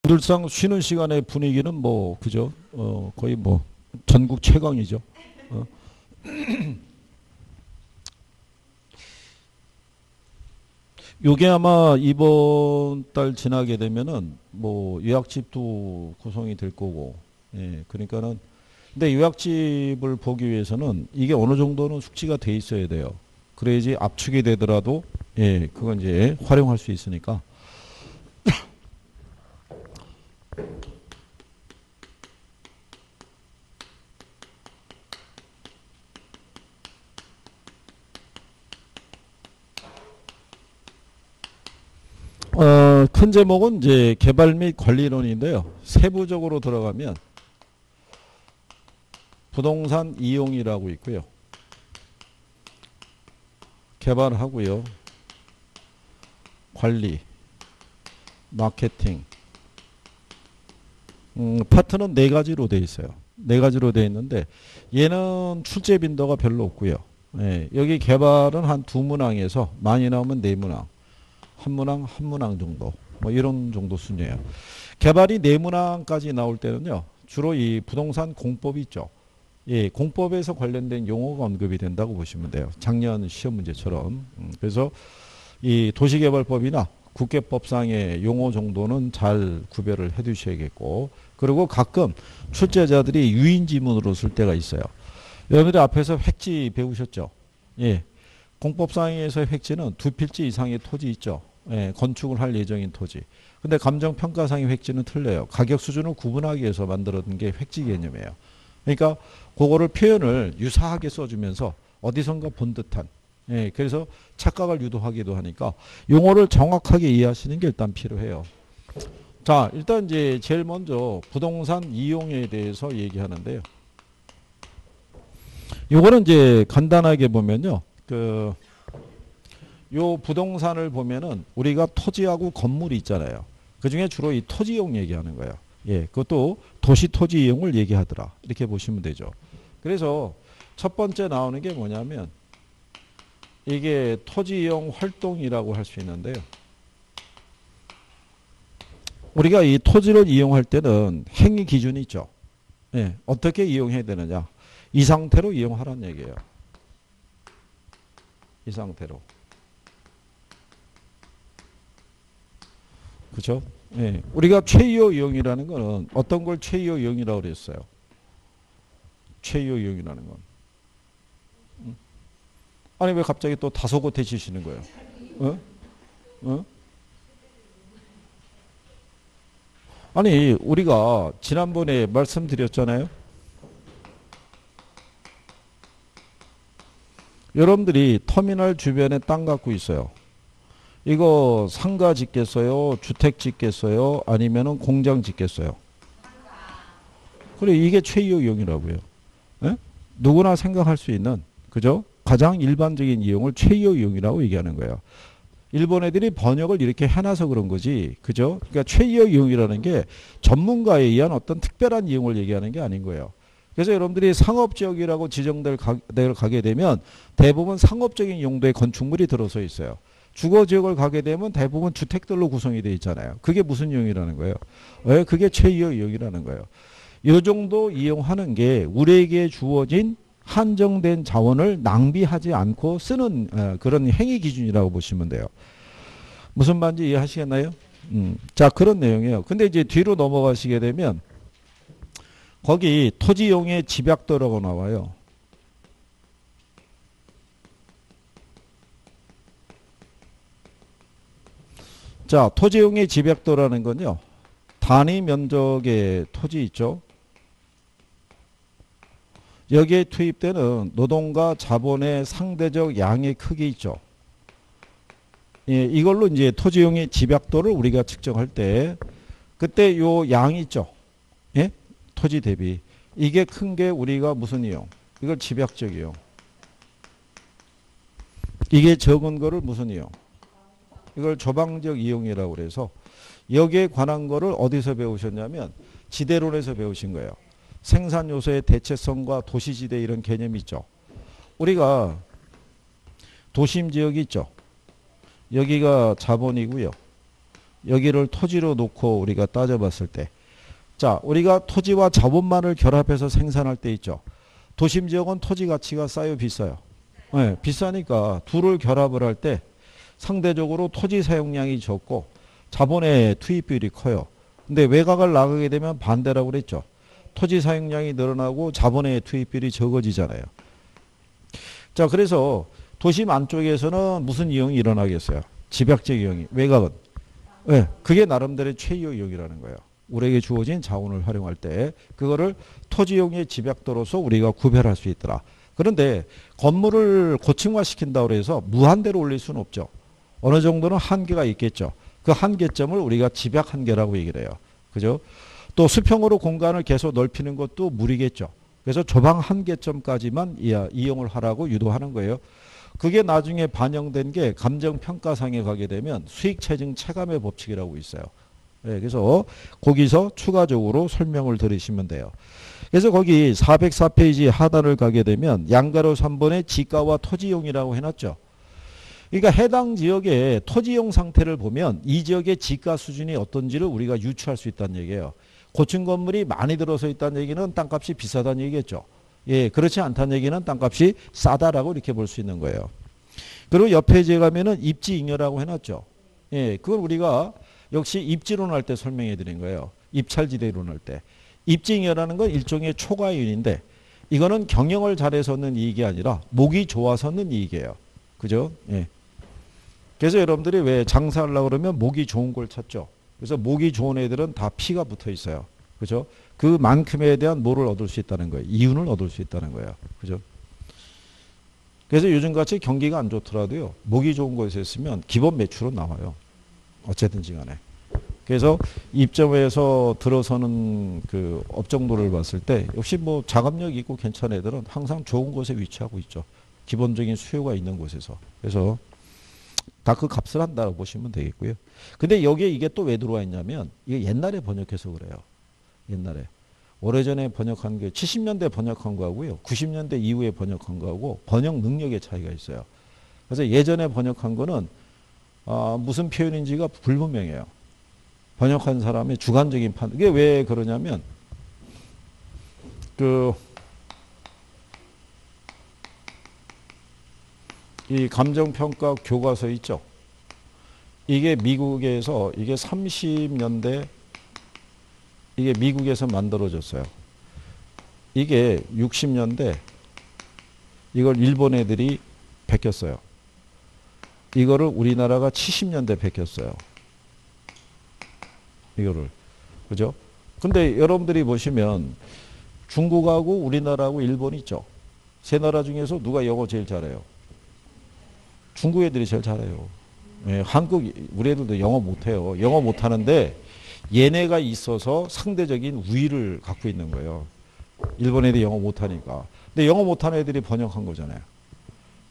늘상 쉬는 시간의 분위기는 뭐 그죠? 거의 뭐 전국 최강이죠. 어. 요게 아마 이번 달 지나게 되면은 뭐 요약집도 구성이 될 거고, 예, 그러니까는 근데 요약집을 보기 위해서는 이게 어느 정도는 숙지가 돼 있어야 돼요. 그래야지 압축이 되더라도 예, 그건 이제 활용할 수 있으니까. 큰 제목은 이제 개발 및 관리론인데요. 세부적으로 들어가면 부동산 이용이라고 있고요. 개발하고요. 관리, 마케팅. 파트는 네 가지로 돼 있어요. 네 가지로 돼 있는데 얘는 출제 빈도가 별로 없고요. 예, 여기 개발은 한 두 문항에서 많이 나오면 네 문항, 한 문항 정도. 뭐 이런 정도 순이에요. 개발이 네 문항까지 나올 때는요. 주로 이 부동산 공법이 있죠. 예, 공법에서 관련된 용어가 언급이 된다고 보시면 돼요. 작년 시험 문제처럼. 그래서 이 도시개발법이나 국계법상의 용어 정도는 잘 구별을 해 두셔야겠고, 그리고 가끔 출제자들이 유인지문으로 쓸 때가 있어요. 여러분들이 앞에서 획지 배우셨죠? 예. 공법상에서의 획지는 두 필지 이상의 토지 있죠. 예, 건축을 할 예정인 토지. 근데 감정평가상의 획지는 틀려요. 가격 수준을 구분하기 위해서 만들어둔 게 획지 개념이에요. 그러니까 그거를 표현을 유사하게 써주면서 어디선가 본 듯한, 예, 그래서 착각을 유도하기도 하니까 용어를 정확하게 이해하시는 게 일단 필요해요. 자, 일단 이제 제일 먼저 부동산 이용에 대해서 얘기하는데요. 요거는 이제 간단하게 보면요. 요 부동산을 보면은 우리가 토지하고 건물이 있잖아요. 그 중에 주로 이 토지용 얘기하는 거예요. 예, 그것도 도시 토지 이용을 얘기하더라. 이렇게 보시면 되죠. 그래서 첫 번째 나오는 게 뭐냐면 이게 토지 이용 활동이라고 할 수 있는데요. 우리가 이 토지를 이용할 때는 행위 기준이 있죠. 예, 어떻게 이용해야 되느냐. 이 상태로 이용하라는 얘기예요. 이 상태로. 그죠? 예. 우리가 최이호 이용이라는 거는 어떤 걸 최이호 이용이라고 그랬어요? 최이호 이용이라는 건. 아니, 왜 갑자기 또 다소곳해지시는 거예요? 어? 어? 아니, 우리가 지난번에 말씀드렸잖아요. 여러분들이 터미널 주변에 땅 갖고 있어요. 이거 상가 짓겠어요? 주택 짓겠어요? 아니면은 공장 짓겠어요? 그래, 이게 최이호 이용이라고요. 예? 누구나 생각할 수 있는, 그죠? 가장 일반적인 이용을 최이호 이용이라고 얘기하는 거예요. 일본 애들이 번역을 이렇게 해놔서 그런 거지, 그죠? 그러니까 최이호 이용이라는 게 전문가에 의한 어떤 특별한 이용을 얘기하는 게 아닌 거예요. 그래서 여러분들이 상업지역이라고 지정될 데를 가게 되면 대부분 상업적인 용도의 건축물이 들어서 있어요. 주거지역을 가게 되면 대부분 주택들로 구성이 되어 있잖아요. 그게 무슨 이용이라는 거예요? 왜? 그게 최이호 이용이라는 거예요. 이 정도 이용하는 게 우리에게 주어진 한정된 자원을 낭비하지 않고 쓰는 그런 행위 기준이라고 보시면 돼요. 무슨 말인지 이해하시겠나요? 자, 그런 내용이에요. 근데 이제 뒤로 넘어가시게 되면 거기 토지용의 집약도라고 나와요. 자, 토지용의 집약도라는 건요. 단위 면적의 토지 있죠. 여기에 투입되는 노동과 자본의 상대적 양의 크기 있죠. 예, 이걸로 이제 토지용의 집약도를 우리가 측정할 때 그때 요 양 있죠. 예? 토지 대비. 이게 큰 게 우리가 무슨 이용? 이걸 집약적 이용. 이게 적은 거를 무슨 이용? 이걸 조방적 이용이라고 그래서 여기에 관한 거를 어디서 배우셨냐면 지대론에서 배우신 거예요. 생산 요소의 대체성과 도시지대 이런 개념이 있죠. 우리가 도심 지역이 있죠. 여기가 자본이고요. 여기를 토지로 놓고 우리가 따져봤을 때, 자, 우리가 토지와 자본만을 결합해서 생산할 때 있죠. 도심 지역은 토지 가치가 싸요, 비싸요? 네, 비싸니까 둘을 결합을 할 때 상대적으로 토지 사용량이 적고 자본의 투입 비율이 커요. 근데 외곽을 나가게 되면 반대라고 그랬죠. 토지 사용량이 늘어나고 자본의 투입 비율이 적어지잖아요. 자, 그래서 도심 안쪽에서는 무슨 이용이 일어나겠어요? 집약적 이용이. 외곽은. 네, 그게 나름대로의 최이용 이용이라는 거예요. 우리에게 주어진 자원을 활용할 때 그거를 토지용의 집약도로서 우리가 구별할 수 있더라. 그런데 건물을 고층화시킨다고 해서 무한대로 올릴 수는 없죠. 어느 정도는 한계가 있겠죠. 그 한계점을 우리가 집약 한계라고 얘기를 해요. 그죠? 또 수평으로 공간을 계속 넓히는 것도 무리겠죠. 그래서 조방 한계점까지만 이용을 하라고 유도하는 거예요. 그게 나중에 반영된 게 감정평가상에 가게 되면 수익체증 체감의 법칙이라고 있어요. 네, 그래서 거기서 추가적으로 설명을 들으시면 돼요. 그래서 거기 404페이지 하단을 가게 되면 양가로 3번에 지가와 토지용이라고 해놨죠. 그러니까 해당 지역의 토지용 상태를 보면 이 지역의 지가 수준이 어떤지를 우리가 유추할 수 있다는 얘기예요. 고층 건물이 많이 들어서 있다는 얘기는 땅값이 비싸다는 얘기겠죠. 예, 그렇지 않다는 얘기는 땅값이 싸다라고 이렇게 볼 수 있는 거예요. 그리고 옆에 제 가면은 입지잉여라고 해놨죠. 예, 그걸 우리가 역시 입지론 할 때 설명해 드린 거예요. 입찰지대론 할 때. 입지잉여라는 건 일종의 초과이윤인데 이거는 경영을 잘해서는 이익이 아니라 목이 좋아서는 이익이에요. 그죠? 예. 그래서 여러분들이 왜 장사하려고 그러면 목이 좋은 걸 찾죠. 그래서 목이 좋은 애들은 다 피가 붙어 있어요. 그죠? 그만큼에 대한 뭐를 얻을 수 있다는 거예요. 이윤을 얻을 수 있다는 거예요. 그죠? 그래서 요즘같이 경기가 안 좋더라도요. 목이 좋은 곳에 있으면 기본 매출은 나와요. 어쨌든지 간에. 그래서 입점에서 들어서는 그 업종도를 봤을 때 역시 뭐 자금력 있고 괜찮은 애들은 항상 좋은 곳에 위치하고 있죠. 기본적인 수요가 있는 곳에서. 그래서 다 그 값을 한다고 보시면 되겠고요. 근데 여기에 이게 또 왜 들어와 있냐면 이게 옛날에 번역해서 그래요. 옛날에. 오래전에 번역한 게 70년대 번역한 거하고요. 90년대 이후에 번역한 거하고 번역 능력의 차이가 있어요. 그래서 예전에 번역한 거는 무슨 표현인지가 불분명해요. 번역한 사람의 주관적인 판단. 이게 왜 그러냐면 이 감정평가 교과서 있죠. 이게 미국에서 이게 30년대 이게 미국에서 만들어졌어요. 이게 60년대 이걸 일본 애들이 베꼈어요. 이거를 우리나라가 70년대 베꼈어요. 이거를. 그죠? 근데 여러분들이 보시면 중국하고 우리나라하고 일본 있죠. 세 나라 중에서 누가 영어 제일 잘해요? 중국 애들이 제일 잘해요. 예, 한국 우리 애들도 영어 못해요. 영어 못하는데 얘네가 있어서 상대적인 우위를 갖고 있는 거예요. 일본 애들이 영어 못하니까. 근데 영어 못하는 애들이 번역한 거잖아요.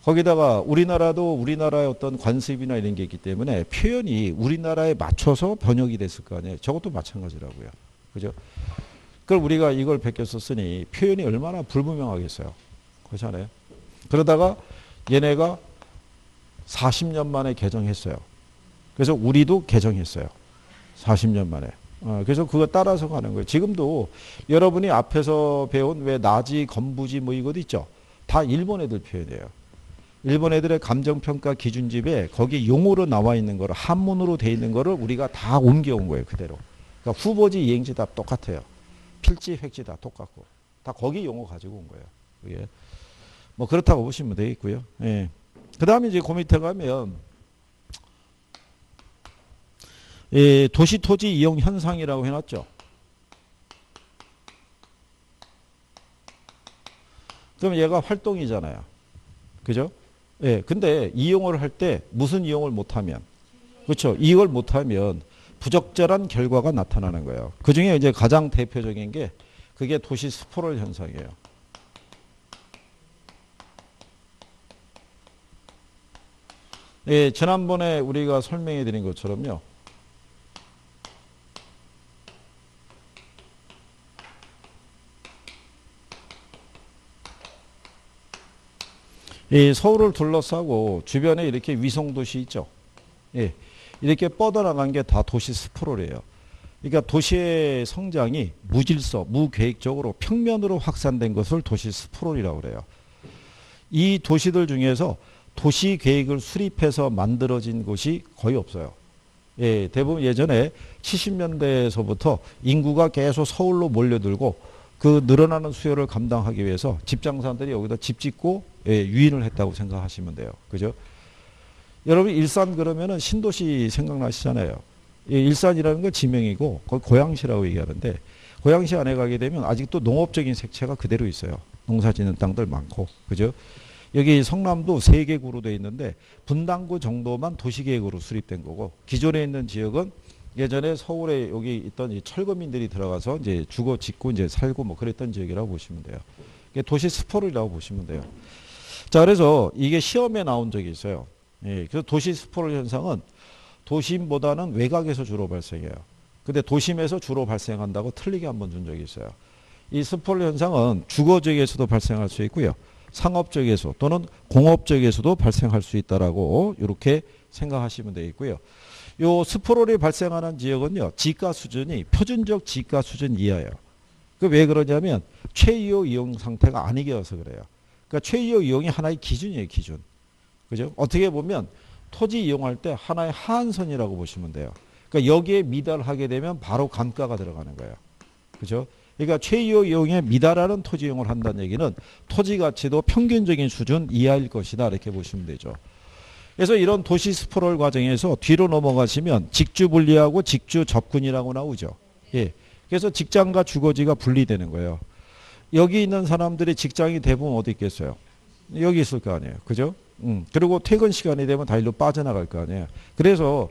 거기다가 우리나라도 우리나라의 어떤 관습이나 이런 게 있기 때문에 표현이 우리나라에 맞춰서 번역이 됐을 거 아니에요. 저것도 마찬가지라고요. 그죠? 그걸 우리가 이걸 베껴서 쓰니 표현이 얼마나 불분명하겠어요. 그렇잖아요. 그러다가 얘네가 40년 만에 개정했어요. 그래서 우리도 개정했어요. 40년 만에. 그래서 그거 따라서 가는 거예요. 지금도 여러분이 앞에서 배운 왜 나지, 건부지 뭐 이것도 있죠. 다 일본 애들 표현이에요. 일본 애들의 감정평가 기준집에 거기 용어로 나와 있는 거를 한문으로 돼 있는 거를 우리가 다 옮겨온 거예요. 그대로. 그러니까 후보지, 이행지 다 똑같아요. 필지, 획지 다 똑같고. 다 거기 용어 가지고 온 거예요. 그게. 뭐 그렇다고 보시면 되겠고요. 예. 그 다음에 이제 그 밑에 가면 예, 도시 토지 이용 현상이라고 해놨죠. 그럼 얘가 활동이잖아요. 그죠? 예, 근데 이용을 할 때 무슨 이용을 못하면, 그렇죠? 이걸 못하면 부적절한 결과가 나타나는 거예요. 그 중에 이제 가장 대표적인 게 그게 도시 스포럴 현상이에요. 예, 지난번에 우리가 설명해 드린 것처럼요. 이 서울을 둘러싸고 주변에 이렇게 위성도시 있죠. 예, 이렇게 뻗어나간 게 다 도시 스프롤이에요. 그러니까 도시의 성장이 무질서, 무계획적으로 평면으로 확산된 것을 도시 스프롤이라고 그래요. 이 도시들 중에서 도시 계획을 수립해서 만들어진 곳이 거의 없어요. 예, 대부분 예전에 70년대에서부터 인구가 계속 서울로 몰려들고 그 늘어나는 수요를 감당하기 위해서 집장사들이 여기다 집 짓고 예, 유인을 했다고 생각하시면 돼요. 그죠? 여러분 일산 그러면은 신도시 생각나시잖아요. 예, 일산이라는 건 지명이고 거기 고양시라고 얘기하는데 고양시 안에 가게 되면 아직도 농업적인 색채가 그대로 있어요. 농사 짓는 땅들 많고. 그죠? 여기 성남도 3개구로 되어 있는데 분당구 정도만 도시계획으로 수립된 거고 기존에 있는 지역은 예전에 서울에 여기 있던 이 철거민들이 들어가서 이제 주거 짓고 이제 살고 뭐 그랬던 지역이라고 보시면 돼요. 이게 도시 스포를이라고 보시면 돼요. 자, 그래서 이게 시험에 나온 적이 있어요. 예, 그래서 도시 스포를 현상은 도심보다는 외곽에서 주로 발생해요. 근데 도심에서 주로 발생한다고 틀리게 한번 준 적이 있어요. 이 스포를 현상은 주거 지역에서도 발생할 수 있고요. 상업 지역에서 또는 공업 지역에서도 발생할 수 있다라고 이렇게 생각하시면 되겠고요. 요 스포롤이 발생하는 지역은요, 지가 수준이 표준적 지가 수준 이하예요. 그 왜 그러냐면 최이호 이용 상태가 아니게 해서 그래요. 그러니까 최이호 이용이 하나의 기준이에요, 기준. 그죠? 어떻게 보면 토지 이용할 때 하나의 하한선이라고 보시면 돼요. 그러니까 여기에 미달하게 되면 바로 감가가 들어가는 거예요. 그죠? 그러니까 최이호 이용에 미달하는 토지 이용을 한다는 얘기는 토지 가치도 평균적인 수준 이하일 것이다. 이렇게 보시면 되죠. 그래서 이런 도시 스포롤 과정에서 뒤로 넘어가시면 직주 분리하고 직주 접근이라고 나오죠. 예. 그래서 직장과 주거지가 분리되는 거예요. 여기 있는 사람들의 직장이 대부분 어디 있겠어요? 여기 있을 거 아니에요. 그죠? 그리고 퇴근 시간이 되면 다 일로 빠져나갈 거 아니에요. 그래서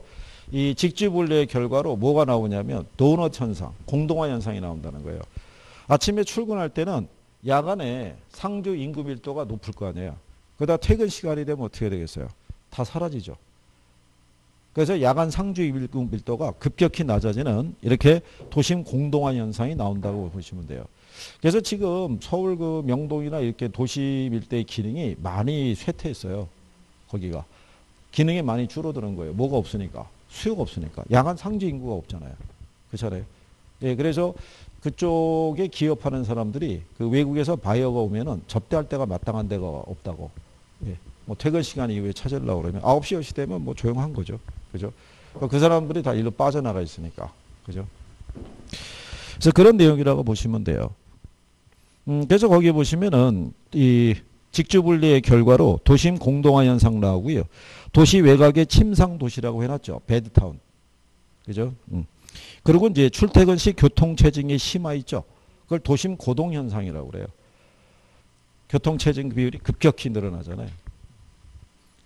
이 직주 분리의 결과로 뭐가 나오냐면 도넛 현상, 공동화 현상이 나온다는 거예요. 아침에 출근할 때는 야간에 상주 인구 밀도가 높을 거 아니에요. 그러다 퇴근 시간이 되면 어떻게 되겠어요? 다 사라지죠. 그래서 야간 상주 인구 밀도가 급격히 낮아지는 이렇게 도심 공동화 현상이 나온다고 보시면 돼요. 그래서 지금 서울 그 명동이나 이렇게 도시 일대의 기능이 많이 쇠퇴했어요. 거기가. 기능이 많이 줄어드는 거예요. 뭐가 없으니까. 수요가 없으니까. 야간 상주 인구가 없잖아요. 그렇잖아요. 예, 그래서 그쪽에 기업하는 사람들이 그 외국에서 바이어가 오면은 접대할 데가 마땅한 데가 없다고. 예, 뭐 퇴근 시간 이후에 찾으려고 그러면 9시, 10시 되면 뭐 조용한 거죠. 그죠? 그 사람들이 다 일로 빠져나가 있으니까. 그죠? 그래서 그런 내용이라고 보시면 돼요. 그래서 거기 보시면은 이 직주분리의 결과로 도심 공동화 현상 나오고요. 도시 외곽의 침상 도시라고 해놨죠. 배드타운. 그죠? 그리고 이제 출퇴근 시 교통체증이 심화 있죠. 그걸 도심 고동 현상이라고 그래요. 교통체증 비율이 급격히 늘어나잖아요.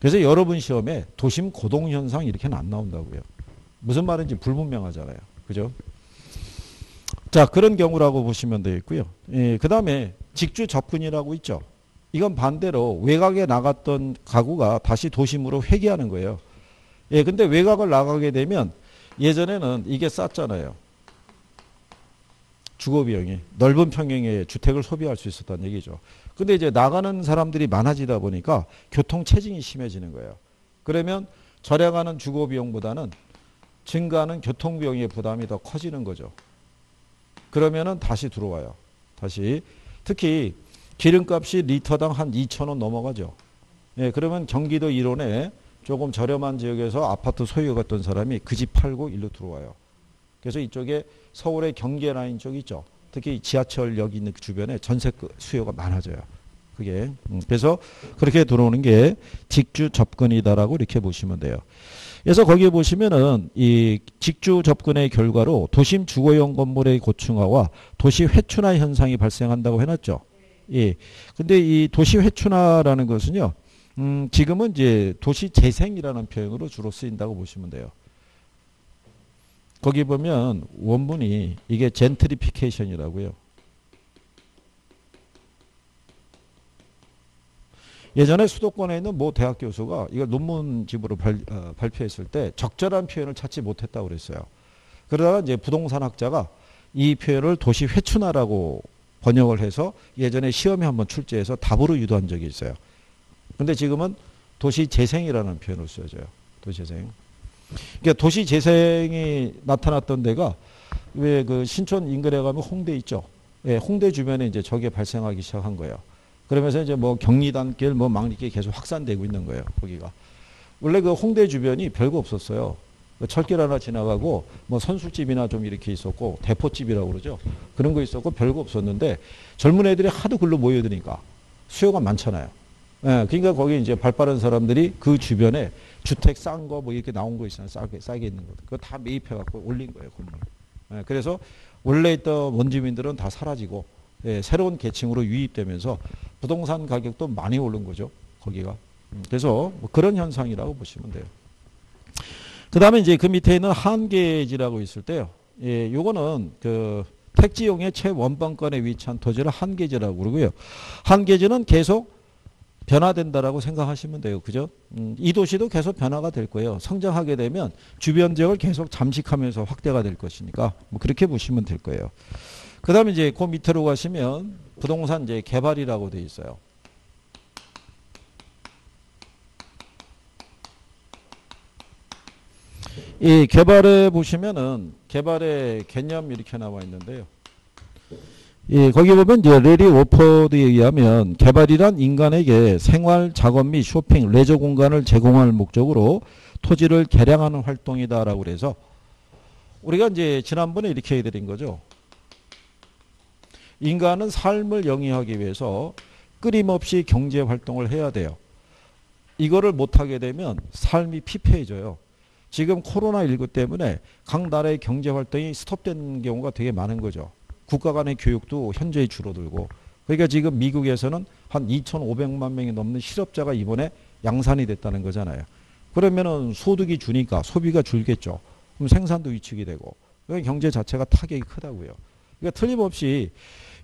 그래서 여러분 시험에 도심 고동 현상 이렇게는 안 나온다고요. 무슨 말인지 불분명하잖아요. 그죠? 자, 그런 경우라고 보시면 되겠고요. 예, 그 다음에 직주 접근이라고 있죠. 이건 반대로 외곽에 나갔던 가구가 다시 도심으로 회귀하는 거예요. 예, 근데 외곽을 나가게 되면 예전에는 이게 쌌잖아요. 주거비용이. 넓은 평형의 주택을 소비할 수 있었다는 얘기죠. 근데 이제 나가는 사람들이 많아지다 보니까 교통체증이 심해지는 거예요. 그러면 절약하는 주거비용보다는 증가하는 교통비용의 부담이 더 커지는 거죠. 그러면은 다시 들어와요. 다시. 특히 기름값이 리터당 한 2,000원 넘어가죠. 예, 그러면 경기도 일원에 조금 저렴한 지역에서 아파트 소유했던 사람이 그 집 팔고 일로 들어와요. 그래서 이쪽에 서울의 경계 라인 쪽 있죠. 특히 지하철역 있는 주변에 전세 수요가 많아져요. 그게. 그래서 그렇게 들어오는 게 직주 접근이다라고 이렇게 보시면 돼요. 그래서 거기에 보시면은 이 직주 접근의 결과로 도심 주거용 건물의 고층화와 도시 회춘화 현상이 발생한다고 해놨죠. 예. 근데 이 도시 회춘화라는 것은요, 지금은 이제 도시 재생이라는 표현으로 주로 쓰인다고 보시면 돼요. 거기 보면 원문이 이게 젠트리피케이션이라고요. 예전에 수도권에 있는 모 대학 교수가 이걸 논문집으로 발표했을 때 적절한 표현을 찾지 못했다고 그랬어요. 그러다가 이제 부동산 학자가 이 표현을 도시 회춘화라고 번역을 해서 예전에 시험에 한번 출제해서 답으로 유도한 적이 있어요. 근데 지금은 도시 재생이라는 표현을 써줘요. 도시 재생. 그러니까 도시 재생이 나타났던 데가 왜 그 신촌 인근에 가면 홍대 있죠. 예, 홍대 주변에 이제 저게 발생하기 시작한 거예요. 그러면서 이제 뭐 경리단길 뭐 막 이렇게 계속 확산되고 있는 거예요. 거기가. 원래 그 홍대 주변이 별거 없었어요. 철길 하나 지나가고 뭐 선술집이나 좀 이렇게 있었고 대포집이라고 그러죠. 그런 거 있었고 별거 없었는데 젊은 애들이 하도 글로 모여드니까 수요가 많잖아요. 예, 그러니까 거기 이제 발 빠른 사람들이 그 주변에 주택 싼 거 뭐 이렇게 나온 거 있잖아요. 싸게 있는 거. 그거 다 매입해갖고 올린 거예요. 건물. 예, 그래서 원래 있던 원주민들은 다 사라지고 예, 새로운 계층으로 유입되면서 부동산 가격도 많이 오른 거죠. 거기가. 그래서 뭐 그런 현상이라고 보시면 돼요. 그 다음에 이제 그 밑에 있는 한계지라고 있을 때요. 예, 요거는 그 택지용의 최원방권에 위치한 토지를 한계지라고 그러고요. 한계지는 계속 변화된다라고 생각하시면 돼요. 그죠? 이 도시도 계속 변화가 될 거예요. 성장하게 되면 주변 지역을 계속 잠식하면서 확대가 될 것이니까 뭐 그렇게 보시면 될 거예요. 그 다음에 이제 그 밑으로 가시면 부동산 이제 개발이라고 돼 있어요. 이 개발에 보시면은 개발의 개념 이렇게 나와 있는데요. 예, 거기 보면 이제 레리 오퍼드에 의하면 개발이란 인간에게 생활, 작업 및 쇼핑, 레저 공간을 제공할 목적으로 토지를 개량하는 활동이다라고 그래서 우리가 이제 지난번에 이렇게 해드린 거죠. 인간은 삶을 영위하기 위해서 끊임없이 경제 활동을 해야 돼요. 이거를 못하게 되면 삶이 피폐해져요. 지금 코로나19 때문에 각 나라의 경제 활동이 스톱된 경우가 되게 많은 거죠. 국가 간의 교육도 현저히 줄어들고. 그러니까 지금 미국에서는 한 2,500만 명이 넘는 실업자가 이번에 양산이 됐다는 거잖아요. 그러면은 소득이 주니까 소비가 줄겠죠. 그럼 생산도 위축이 되고. 그러니까 경제 자체가 타격이 크다고요. 그러니까 틀림없이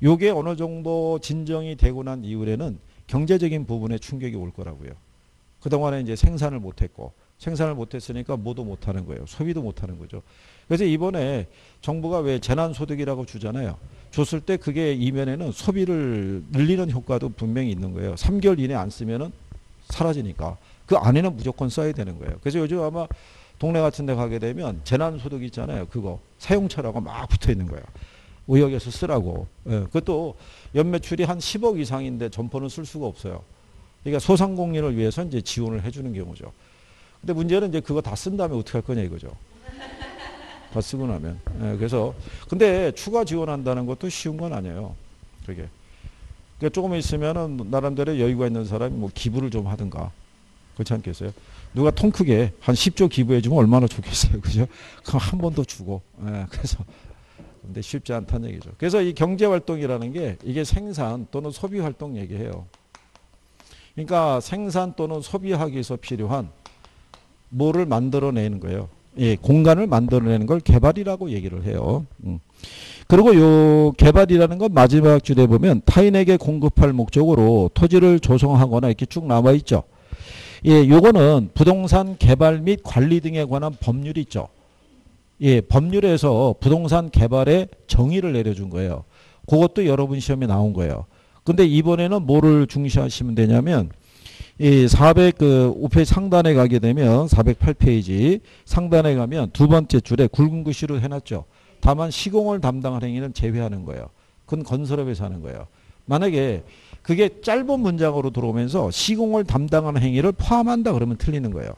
요게 어느 정도 진정이 되고 난 이후에는 경제적인 부분에 충격이 올 거라고요. 그동안에 이제 생산을 못했고. 생산을 못했으니까 뭐도 못하는 거예요. 소비도 못하는 거죠. 그래서 이번에 정부가 왜 재난소득이라고 주잖아요. 줬을 때 그게 이면에는 소비를 늘리는 효과도 분명히 있는 거예요. 3개월 이내 안 쓰면은 사라지니까. 그 안에는 무조건 써야 되는 거예요. 그래서 요즘 아마 동네 같은 데 가게 되면 재난소득 있잖아요. 그거 사용처라고 막 붙어 있는 거예요. 의역에서 쓰라고. 예, 그것도 연매출이 한 10억 이상인데 점포는 쓸 수가 없어요. 그러니까 소상공인을 위해서 이제 지원을 해주는 경우죠. 근데 문제는 이제 그거 다 쓴 다음에 어떻게 할 거냐 이거죠. 다 쓰고 나면. 예, 그래서 근데 추가 지원한다는 것도 쉬운 건 아니에요. 그게. 그러니까 조금 있으면은 나름대로 여유가 있는 사람이 뭐 기부를 좀 하든가. 그렇지 않겠어요? 누가 통 크게 한 10조 기부해 주면 얼마나 좋겠어요. 그죠? 그럼 한 번 더 주고. 예, 그래서 근데 쉽지 않다는 얘기죠. 그래서 이 경제 활동이라는 게 이게 생산 또는 소비 활동 얘기해요. 그러니까 생산 또는 소비하기 위해서 필요한 뭐를 만들어내는 거예요. 예, 공간을 만들어내는 걸 개발이라고 얘기를 해요. 그리고 요 개발이라는 건 마지막 줄에 보면 타인에게 공급할 목적으로 토지를 조성하거나 이렇게 쭉 나와 있죠. 예, 요거는 부동산 개발 및 관리 등에 관한 법률이 있죠. 예, 법률에서 부동산 개발의 정의를 내려준 거예요. 그것도 여러분 시험에 나온 거예요. 근데 이번에는 뭐를 중시하시면 되냐면 이 5페이지 상단에 가게 되면 408페이지 상단에 가면 두 번째 줄에 굵은 글씨로 해놨죠. 다만 시공을 담당할 행위는 제외하는 거예요. 그건 건설업에서 하는 거예요. 만약에 그게 짧은 문장으로 들어오면서 시공을 담당하는 행위를 포함한다 그러면 틀리는 거예요.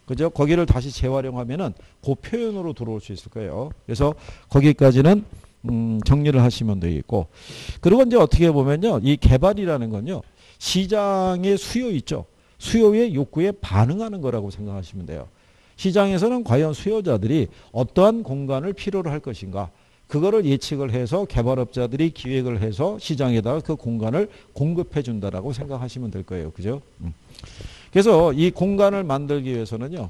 그죠? 거기를 다시 재활용하면은 그 표현으로 들어올 수 있을 거예요. 그래서 거기까지는 정리를 하시면 되겠고. 그리고 이제 어떻게 보면요. 이 개발이라는 건요. 시장의 수요 있죠. 수요의 욕구에 반응하는 거라고 생각하시면 돼요. 시장에서는 과연 수요자들이 어떠한 공간을 필요로 할 것인가. 그거를 예측을 해서 개발업자들이 기획을 해서 시장에다가 그 공간을 공급해 준다라고 생각하시면 될 거예요. 그죠? 그래서 이 공간을 만들기 위해서는요.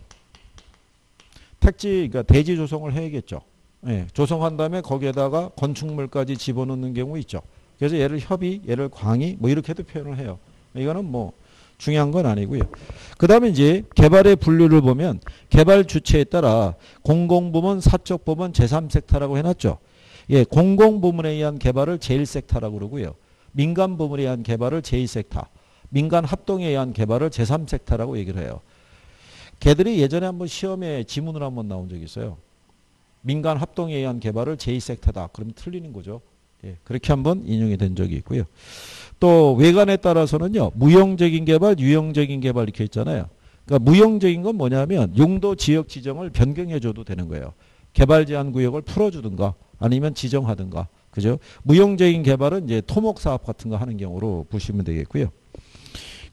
그러니까 대지 조성을 해야겠죠. 예, 조성한 다음에 거기에다가 건축물까지 집어넣는 경우 있죠. 그래서 얘를 협의, 얘를 광의 뭐 이렇게도 표현을 해요. 이거는 뭐 중요한 건 아니고요. 그 다음에 이제 개발의 분류를 보면 개발 주체에 따라 공공부문, 사적부문, 제3섹터라고 해놨죠. 예, 공공부문에 의한 개발을 제1섹터라고 그러고요. 민간부문에 의한 개발을 제2섹터, 민간 합동에 의한 개발을 제3섹터라고 얘기를 해요. 걔들이 예전에 한번 시험에 지문을 한번 나온 적이 있어요. 민간 합동에 의한 개발을 제2섹터다. 그러면 틀리는 거죠. 예, 그렇게 한번 인용이 된 적이 있고요. 또 외관에 따라서는요. 무용적인 개발, 유형적인 개발 이렇게 있잖아요. 그러니까 무용적인 건 뭐냐면 용도 지역 지정을 변경해 줘도 되는 거예요. 개발 제한 구역을 풀어주든가 아니면 지정하든가. 그죠? 무용적인 개발은 이제 토목 사업 같은 거 하는 경우로 보시면 되겠고요.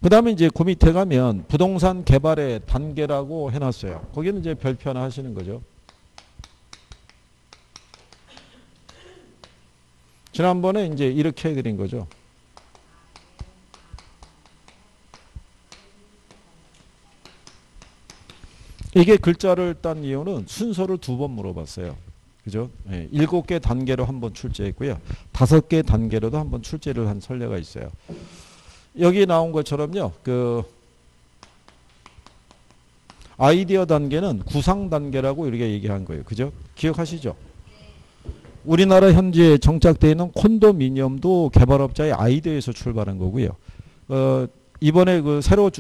그 다음에 이제 그 밑에 가면 부동산 개발의 단계라고 해놨어요. 거기는 이제 별표 하나 하시는 거죠. 지난번에 이제 이렇게 해드린 거죠. 이게 글자를 딴 이유는 순서를 2번 물어봤어요. 그죠? 예, 7개 단계로 한번 출제했고요. 5개 단계로도 한번 출제를 한 선례가 있어요. 여기 나온 것처럼요. 그 아이디어 단계는 구상 단계라고 이렇게 얘기한 거예요. 그죠? 기억하시죠? 우리나라 현재 정착되어 있는 콘도미니엄도 개발업자의 아이디어에서 출발한 거고요. 이번에 그 새로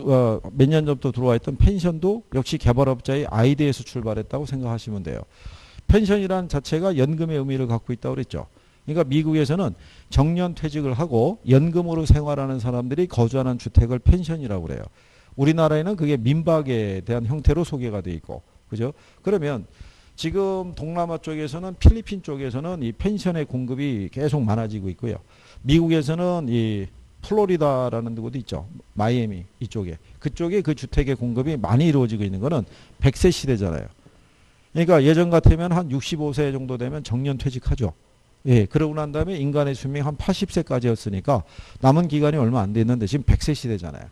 몇 년 전부터 들어와 있던 펜션도 역시 개발업자의 아이디어에서 출발했다고 생각하시면 돼요. 펜션이란 자체가 연금의 의미를 갖고 있다고 그랬죠. 그러니까 미국에서는 정년퇴직을 하고 연금으로 생활하는 사람들이 거주하는 주택을 펜션이라고 그래요. 우리나라에는 그게 민박에 대한 형태로 소개가 돼 있고, 그죠? 그러면 지금 동남아 쪽에서는 필리핀 쪽에서는 이 펜션의 공급이 계속 많아지고 있고요. 미국에서는 이 플로리다라는 곳도 있죠. 마이애미 이쪽에. 그쪽에 그 주택의 공급이 많이 이루어지고 있는 거는 100세 시대잖아요. 그러니까 예전 같으면 한 65세 정도 되면 정년퇴직하죠. 예, 그러고 난 다음에 인간의 수명이 한 80세까지였으니까 남은 기간이 얼마 안 됐는데 지금 100세 시대잖아요.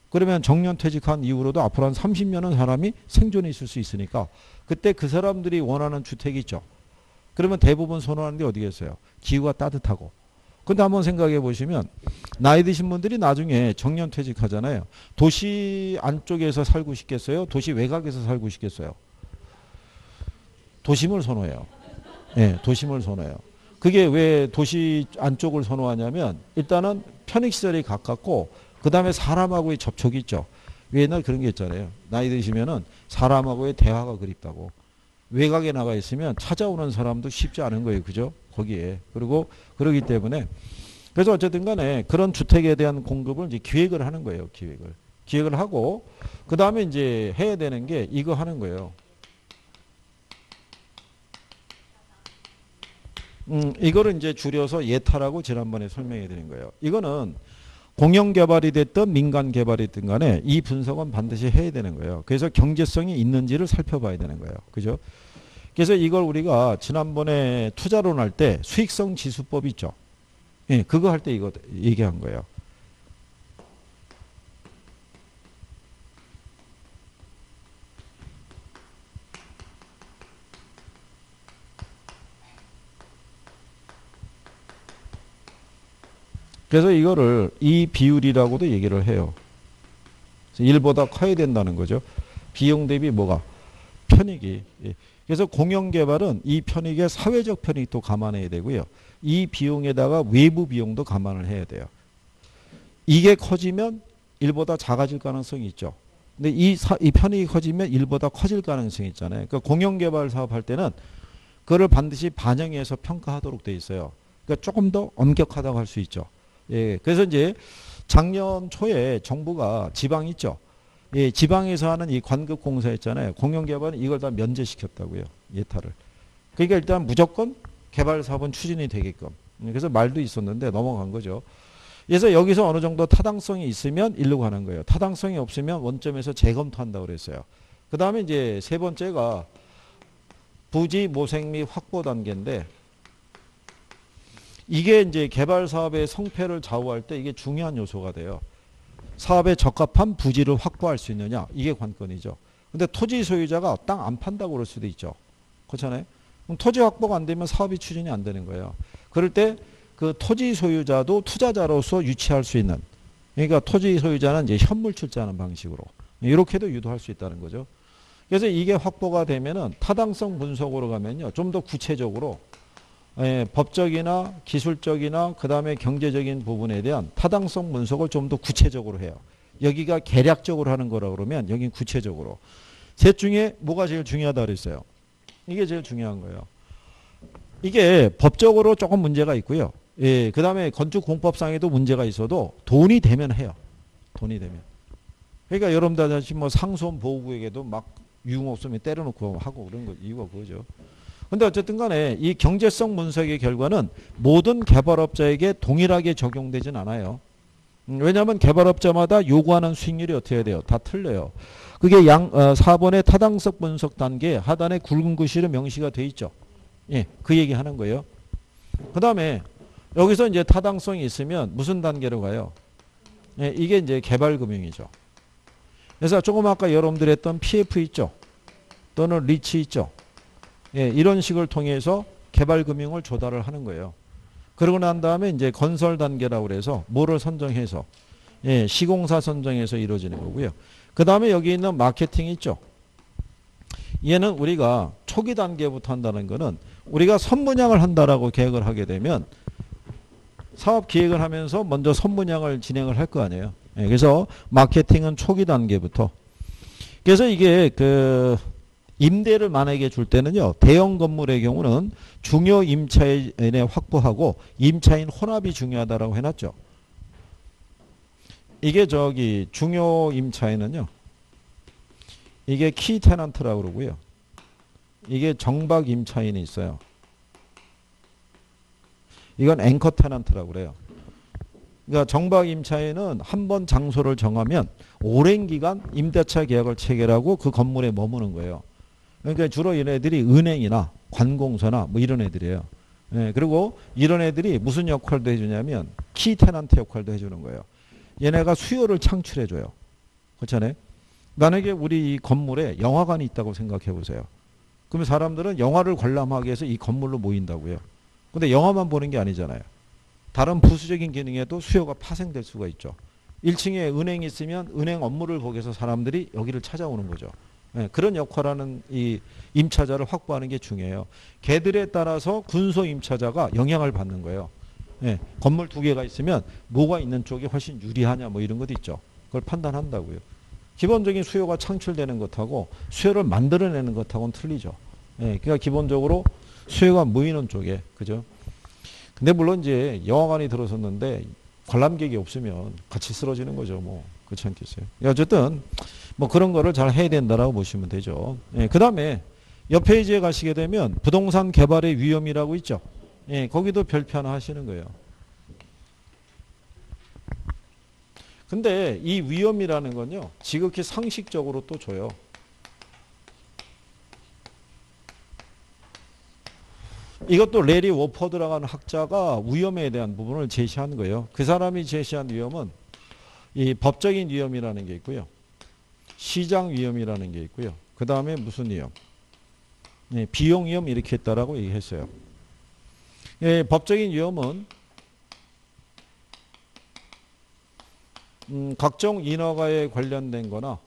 그러면 정년퇴직한 이후로도 앞으로 한 30년은 사람이 생존해 있을 수 있으니까 그때 그 사람들이 원하는 주택이 있죠. 그러면 대부분 선호하는 게 어디겠어요? 기후가 따뜻하고. 근데 한번 생각해 보시면 나이 드신 분들이 나중에 정년퇴직하잖아요. 도시 안쪽에서 살고 싶겠어요? 도시 외곽에서 살고 싶겠어요? 도심을 선호해요. 네, 도심을 선호해요. 그게 왜 도시 안쪽을 선호하냐면 일단은 편익시설이 가깝고 그 다음에 사람하고의 접촉이 있죠. 옛날 그런 게 있잖아요. 나이 드시면은 사람하고의 대화가 그립다고. 외곽에 나가 있으면 찾아오는 사람도 쉽지 않은 거예요. 그죠? 거기에. 그리고 그러기 때문에 그래서 어쨌든 간에 그런 주택에 대한 공급을 이제 기획을 하는 거예요. 기획을 하고 그 다음에 이제 해야 되는 게 이거 하는 거예요. 이거를 이제 줄여서 예타라고 지난번에 설명해 드린 거예요. 이거는 공영 개발이 됐든 민간 개발이 됐든 간에 이 분석은 반드시 해야 되는 거예요. 그래서 경제성이 있는지를 살펴봐야 되는 거예요. 그죠? 그래서 이걸 우리가 지난번에 투자론 할 때 수익성 지수법 있죠. 예, 그거 할 때 이거 얘기한 거예요. 그래서 이거를 이 비율이라고도 얘기를 해요. 1보다 커야 된다는 거죠. 비용 대비 뭐가? 편익이. 예. 그래서 공영개발은 이 편익의 사회적 편익도 감안해야 되고요. 이 비용에다가 외부 비용도 감안을 해야 돼요. 이게 커지면 1보다 작아질 가능성이 있죠. 근데 이 편익이 커지면 1보다 커질 가능성이 있잖아요. 그러니까 공영개발 사업할 때는 그걸 반드시 반영해서 평가하도록 돼 있어요. 그러니까 조금 더 엄격하다고 할 수 있죠. 예, 그래서 이제 작년 초에 정부가 지방 있죠. 예, 지방에서 하는 이 관급 공사 있잖아요. 공영개발은 이걸 다 면제시켰다고요. 예타를. 그러니까 일단 무조건 개발 사업은 추진이 되게끔. 그래서 말도 있었는데 넘어간 거죠. 그래서 여기서 어느 정도 타당성이 있으면 일로 가는 거예요. 타당성이 없으면 원점에서 재검토한다고 그랬어요. 그 다음에 이제 세 번째가 부지 모색 및 확보 단계인데 이게 이제 개발 사업의 성패를 좌우할 때 이게 중요한 요소가 돼요. 사업에 적합한 부지를 확보할 수 있느냐 이게 관건이죠. 근데 토지 소유자가 땅 안 판다고 그럴 수도 있죠. 그렇잖아요. 그럼 토지 확보가 안 되면 사업이 추진이 안 되는 거예요. 그럴 때 그 토지 소유자도 투자자로서 유치할 수 있는, 그러니까 토지 소유자는 이제 현물 출자하는 방식으로 이렇게도 유도할 수 있다는 거죠. 그래서 이게 확보가 되면은 타당성 분석으로 가면요 좀 더 구체적으로 법적이나 기술적이나 그 다음에 경제적인 부분에 대한 타당성 분석을 좀 더 구체적으로 해요. 여기가 계략적으로 하는 거라 그러면 여긴 구체적으로. 셋 중에 뭐가 제일 중요하다 그랬어요? 이게 제일 중요한 거예요. 이게 법적으로 조금 문제가 있고요. 예, 그 다음에 건축공법상에도 문제가 있어도 돈이 되면 해요. 돈이 되면. 그러니까 여러분들 다시 뭐 상수원 보호구역에도 막 유흥업소면 때려놓고 하고 그런 거 이유가 그거죠. 근데 어쨌든 간에 이 경제성 분석의 결과는 모든 개발업자에게 동일하게 적용되진 않아요. 왜냐하면 개발업자마다 요구하는 수익률이 어떻게 돼요? 다 틀려요. 그게 4번의 타당성 분석 단계 하단에 굵은 글씨로 명시가 돼 있죠. 예, 그 얘기 하는 거예요. 그 다음에 여기서 이제 타당성이 있으면 무슨 단계로 가요? 예, 이게 이제 개발금융이죠. 그래서 조금 아까 여러분들이 했던 PF 있죠. 또는 리치 있죠. 예, 이런 식을 통해서 개발금융을 조달을 하는 거예요. 그러고 난 다음에 이제 건설 단계라고 그래서 뭐를 선정해서 예, 시공사 선정해서 이루어지는 거고요. 그 다음에 여기 있는 마케팅이 있죠. 얘는 우리가 초기 단계부터 한다는 거는 우리가 선분양을 한다라고 계획을 하게 되면 사업 기획을 하면서 먼저 선분양을 진행을 할 거 아니에요. 예, 그래서 마케팅은 초기 단계부터. 그래서 이게 그 임대를 만약에 줄 때는요. 대형 건물의 경우는 중요 임차인에 확보하고 임차인 혼합이 중요하다라고 해놨죠. 이게 저기 중요 임차인은요. 이게 키 테넌트라고 그러고요. 이게 정박 임차인이 있어요. 이건 앵커 테넌트라고 그래요. 그러니까 정박 임차인은 한 번 장소를 정하면 오랜 기간 임대차 계약을 체결하고 그 건물에 머무는 거예요. 그러니까 주로 얘네들이 은행이나 관공서나 뭐 이런 애들이에요. 예, 그리고 이런 애들이 무슨 역할도 해주냐면 키 테넌트 역할도 해주는 거예요. 얘네가 수요를 창출해줘요. 그렇잖아요. 만약에 우리 이 건물에 영화관이 있다고 생각해 보세요. 그러면 사람들은 영화를 관람하기 위해서 이 건물로 모인다고요. 근데 영화만 보는 게 아니잖아요. 다른 부수적인 기능에도 수요가 파생될 수가 있죠. 1층에 은행이 있으면 은행 업무를 보기 위해서 사람들이 여기를 찾아오는 거죠. 예, 그런 역할하는 이 임차자를 확보하는 게 중요해요. 개들에 따라서 군소 임차자가 영향을 받는 거예요. 예, 건물 2개가 있으면 뭐가 있는 쪽이 훨씬 유리하냐 뭐 이런 것도 있죠. 그걸 판단한다고요. 기본적인 수요가 창출되는 것하고 수요를 만들어내는 것하고는 틀리죠. 예, 그러니까 기본적으로 수요가 모이는 쪽에, 그죠? 근데 물론 이제 영화관이 들어섰는데 관람객이 없으면 같이 쓰러지는 거죠. 뭐, 그렇지 않겠어요? 어쨌든 뭐 그런 거를 잘 해야 된다라고 보시면 되죠. 예, 그 다음에 옆 페이지에 가시게 되면 부동산 개발의 위험이라고 있죠. 예, 거기도 별표 하나 하시는 거예요. 근데 이 위험이라는 건요, 지극히 상식적으로 또 줘요. 이것도 레리 워퍼드라는 학자가 위험에 대한 부분을 제시한 거예요. 그 사람이 제시한 위험은 이 법적인 위험이라는 게 있고요. 시장 위험이라는 게 있고요. 그 다음에 무슨 위험? 예, 비용 위험 이렇게 했다라고 얘기했어요. 예, 법적인 위험은 각종 인허가에 관련된 거나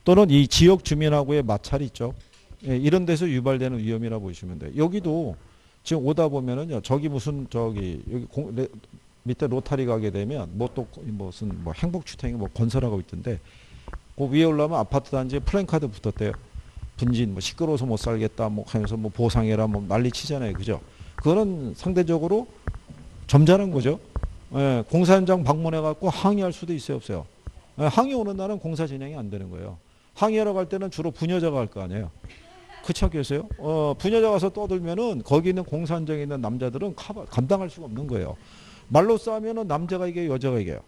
또는 이 지역 주민하고의 마찰이 있죠. 예, 이런 데서 유발되는 위험이라고 보시면 돼요. 여기도 지금 오다 보면은요, 저기 무슨 저기 여기 밑에 로타리 가게 되면 뭐 또 무슨 뭐 행복주택이 뭐 건설하고 있던데 그 위에 올라오면 아파트 단지에 플랜카드 붙었대요. 분진 뭐 시끄러워서 못 살겠다 뭐 하면서 뭐 보상해라 뭐 난리 치잖아요, 그죠? 그거는 상대적으로 점잖은 거죠. 예, 공사 현장 방문해 갖고 항의할 수도 있어요, 없어요? 예, 항의 오는 날은 공사 진행이 안 되는 거예요. 항의하러 갈 때는 주로 부녀자가 갈 거 아니에요. 그렇지 않겠어요? 부녀자 가서 떠들면은 거기 있는 공사 현장에 있는 남자들은 감당할 수가 없는 거예요. 말로 싸우면은 남자가 이겨요, 여자가 이겨요.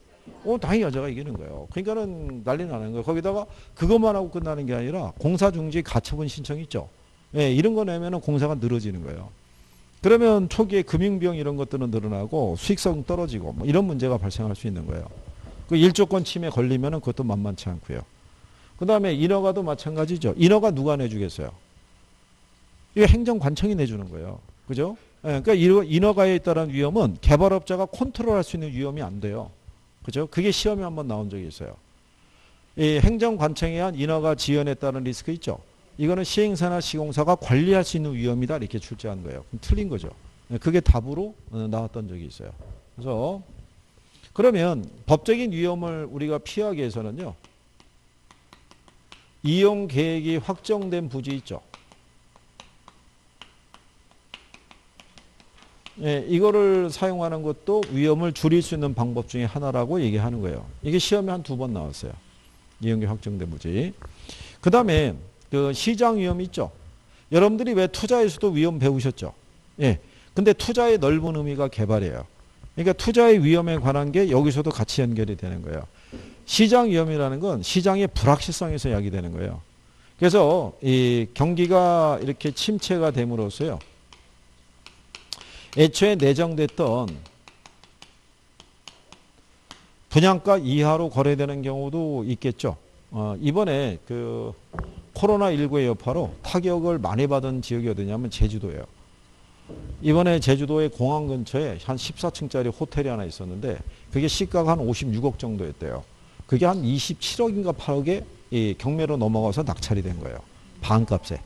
당연히 여자가 이기는 거예요. 그러니까는 난리 나는 거예요. 거기다가 그것만 하고 끝나는 게 아니라 공사 중지 가처분 신청 있죠. 예, 이런 거 내면은 공사가 늘어지는 거예요. 그러면 초기에 금융비용 이런 것들은 늘어나고 수익성 떨어지고 뭐 이런 문제가 발생할 수 있는 거예요. 그 일조권 침해 걸리면은 그것도 만만치 않고요. 그 다음에 인허가도 마찬가지죠. 인허가 누가 내주겠어요? 이거 행정관청이 내주는 거예요. 그죠? 예, 그러니까 인허가에 따른 위험은 개발업자가 컨트롤할 수 있는 위험이 안 돼요. 그죠? 그게 시험에 한번 나온 적이 있어요. 이 행정관청에 의한 인허가 지연에 따른 리스크 있죠? 이거는 시행사나 시공사가 관리할 수 있는 위험이다 이렇게 출제한 거예요. 그럼 틀린 거죠. 그게 답으로 나왔던 적이 있어요. 그래서 그러면 법적인 위험을 우리가 피하기 위해서는요. 이용 계획이 확정된 부지 있죠. 예, 이거를 사용하는 것도 위험을 줄일 수 있는 방법 중에 하나라고 얘기하는 거예요. 이게 시험에 한 2번 나왔어요. 이용 계획 확정된 부지. 그 다음에 그 시장 위험 있죠. 여러분들이 왜 투자에서도 위험 배우셨죠? 예. 근데 투자의 넓은 의미가 개발이에요. 그러니까 투자의 위험에 관한 게 여기서도 같이 연결이 되는 거예요. 시장 위험이라는 건 시장의 불확실성에서 이야기되는 거예요. 그래서 이 경기가 이렇게 침체가 됨으로써요. 애초에 내정됐던 분양가 이하로 거래되는 경우도 있겠죠. 이번에 그 코로나19의 여파로 타격을 많이 받은 지역이 어디냐면 제주도예요. 이번에 제주도의 공항 근처에 한 14층짜리 호텔이 하나 있었는데 그게 시가가 한 56억 정도였대요. 그게 한 27억인가 8억에 이 경매로 넘어가서 낙찰이 된 거예요. 반값에.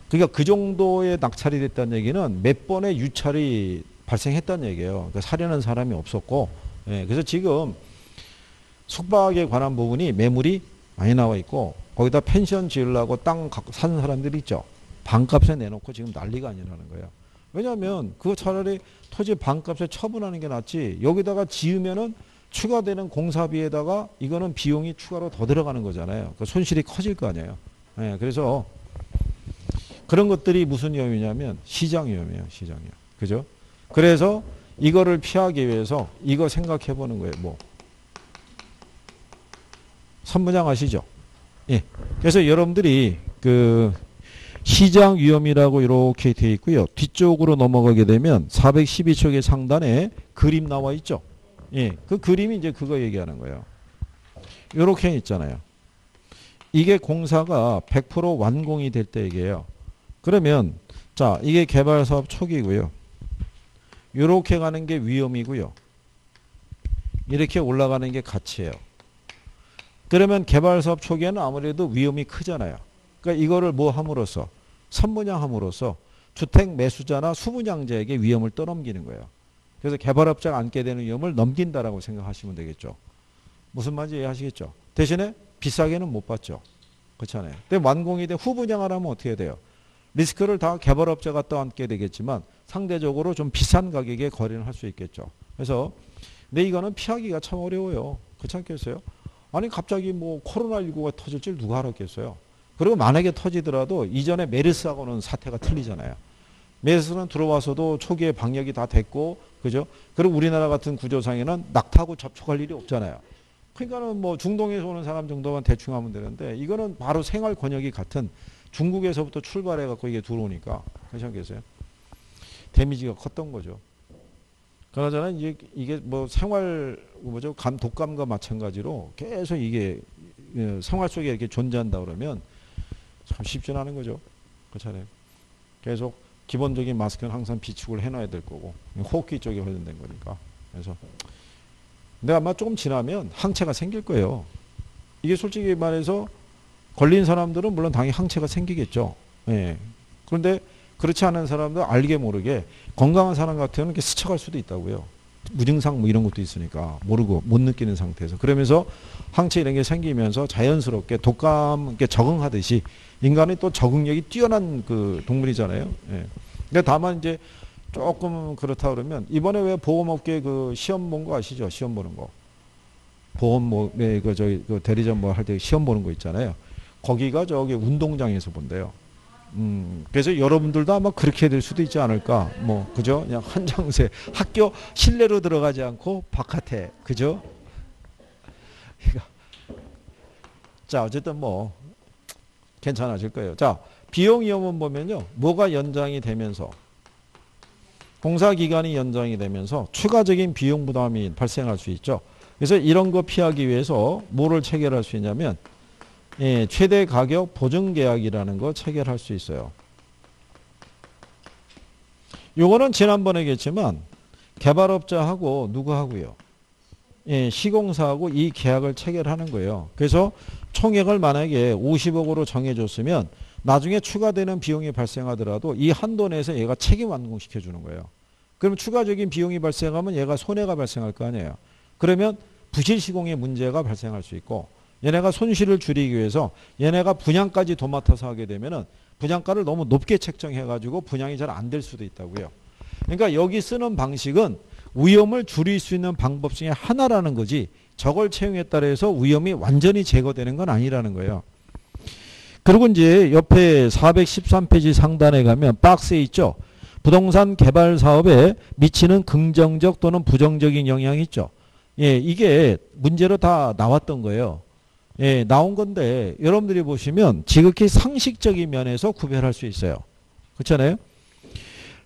그러니까 그 정도의 낙찰이 됐다는 얘기는 몇 번의 유찰이 발생했다는 얘기예요. 그러니까 사려는 사람이 없었고, 예, 그래서 지금 숙박에 관한 부분이 매물이 많이 나와 있고 거기다 펜션 지으려고 땅 사는 사람들이 있죠. 반값에 내놓고 지금 난리가 아니라는 거예요. 왜냐하면 그거 차라리 토지 반값에 처분하는 게 낫지 여기다가 지으면은 추가되는 공사비에다가 이거는 비용이 추가로 더 들어가는 거잖아요. 그 손실이 커질 거 아니에요. 예, 그래서 그런 것들이 무슨 위험이냐면 시장 위험이에요. 시장 위험. 그죠? 그래서 이거를 피하기 위해서 이거 생각해 보는 거예요. 뭐 선무장 아시죠? 예. 그래서 여러분들이 그 시장 위험이라고 이렇게 되어 있고요. 뒤쪽으로 넘어가게 되면 412쪽의 상단에 그림 나와 있죠. 예. 그 그림이 이제 그거 얘기하는 거예요. 이렇게 있잖아요. 이게 공사가 100% 완공이 될 때 얘기해요. 그러면 자, 이게 개발 사업 초기고요. 이렇게 가는 게 위험이고요. 이렇게 올라가는 게 가치예요. 그러면 개발 사업 초기에는 아무래도 위험이 크잖아요. 그러니까 이거를 뭐 함으로써 선분양함으로써 주택 매수자나 수분양자에게 위험을 떠넘기는 거예요. 그래서 개발업자가 안게 되는 위험을 넘긴다라고 생각하시면 되겠죠. 무슨 말인지 이해하시겠죠? 대신에 비싸게는 못 받죠. 그렇잖아요. 근데 완공이 돼 후분양을 하면 어떻게 돼요? 리스크를 다 개발업자가 떠안게 되겠지만 상대적으로 좀 비싼 가격에 거래를 할 수 있겠죠. 그래서 근데 이거는 피하기가 참 어려워요. 그렇지 않겠어요? 아니 갑자기 뭐 코로나19가 터질 줄 누가 알았겠어요. 그리고 만약에 터지더라도 이전에 메르스하고는 사태가 틀리잖아요. 메르스는 들어와서도 초기에 방역이 다 됐고, 그죠? 그리고 우리나라 같은 구조상에는 낙타하고 접촉할 일이 없잖아요. 그러니까는 뭐 중동에서 오는 사람 정도만 대충 하면 되는데 이거는 바로 생활 권역이 같은 중국에서부터 출발해 갖고 이게 들어오니까 그렇지 않겠어요? 데미지가 컸던 거죠. 그러잖아 이게 뭐 생활 뭐죠 독감과 마찬가지로 계속 이게 생활 속에 이렇게 존재한다 그러면 참 쉽지는 않은 거죠. 그렇잖아요. 계속 기본적인 마스크는 항상 비축을 해놔야 될 거고 호흡기 쪽에 관련된 거니까. 그래서 근데 아마 조금 지나면 항체가 생길 거예요. 이게 솔직히 말해서 걸린 사람들은 물론 당연히 항체가 생기겠죠. 예. 그런데 그렇지 않은 사람도 알게 모르게 건강한 사람 같은 경우는 스쳐갈 수도 있다고요. 무증상 뭐 이런 것도 있으니까 모르고 못 느끼는 상태에서 그러면서 항체 이런 게 생기면서 자연스럽게 독감에 적응하듯이 인간이 또 적응력이 뛰어난 그 동물이잖아요. 예. 근데 다만 이제 조금 그렇다 그러면 이번에 왜 보험업계 그 시험 본 거 아시죠? 시험 보는 거. 보험 뭐 그 저기 그 대리점 뭐 할 때 시험 보는 거 있잖아요. 거기가 저기 운동장에서 본대요. 그래서 여러분들도 아마 그렇게 될 수도 있지 않을까. 뭐 그죠? 그냥 한정세 학교 실내로 들어가지 않고 바깥에 그죠? 자 어쨌든 뭐 괜찮아질 거예요. 자 비용 위험은 보면요, 뭐가 연장이 되면서 공사 기간이 연장이 되면서 추가적인 비용 부담이 발생할 수 있죠. 그래서 이런 거 피하기 위해서 뭐를 체결할 수 있냐면 예, 최대 가격 보증 계약이라는 거 체결할 수 있어요. 요거는 지난번에 얘기했지만 개발업자하고 누구 하고요? 예, 시공사하고 이 계약을 체결하는 거예요. 그래서 총액을 만약에 50억으로 정해줬으면 나중에 추가되는 비용이 발생하더라도 이 한도 내에서 얘가 책임 완공시켜 주는 거예요. 그럼 추가적인 비용이 발생하면 얘가 손해가 발생할 거 아니에요. 그러면 부실 시공의 문제가 발생할 수 있고 얘네가 손실을 줄이기 위해서 얘네가 분양까지 도맡아서 하게 되면은 분양가를 너무 높게 책정해 가지고 분양이 잘 안 될 수도 있다고요. 그러니까 여기 쓰는 방식은 위험을 줄일 수 있는 방법 중에 하나라는 거지 저걸 채용에 따라서 위험이 완전히 제거되는 건 아니라는 거예요. 그리고 이제 옆에 413페이지 상단에 가면 박스에 있죠. 부동산 개발 사업에 미치는 긍정적 또는 부정적인 영향이 있죠. 예, 이게 문제로 다 나왔던 거예요. 예, 나온 건데 여러분들이 보시면 지극히 상식적인 면에서 구별할 수 있어요. 그렇잖아요?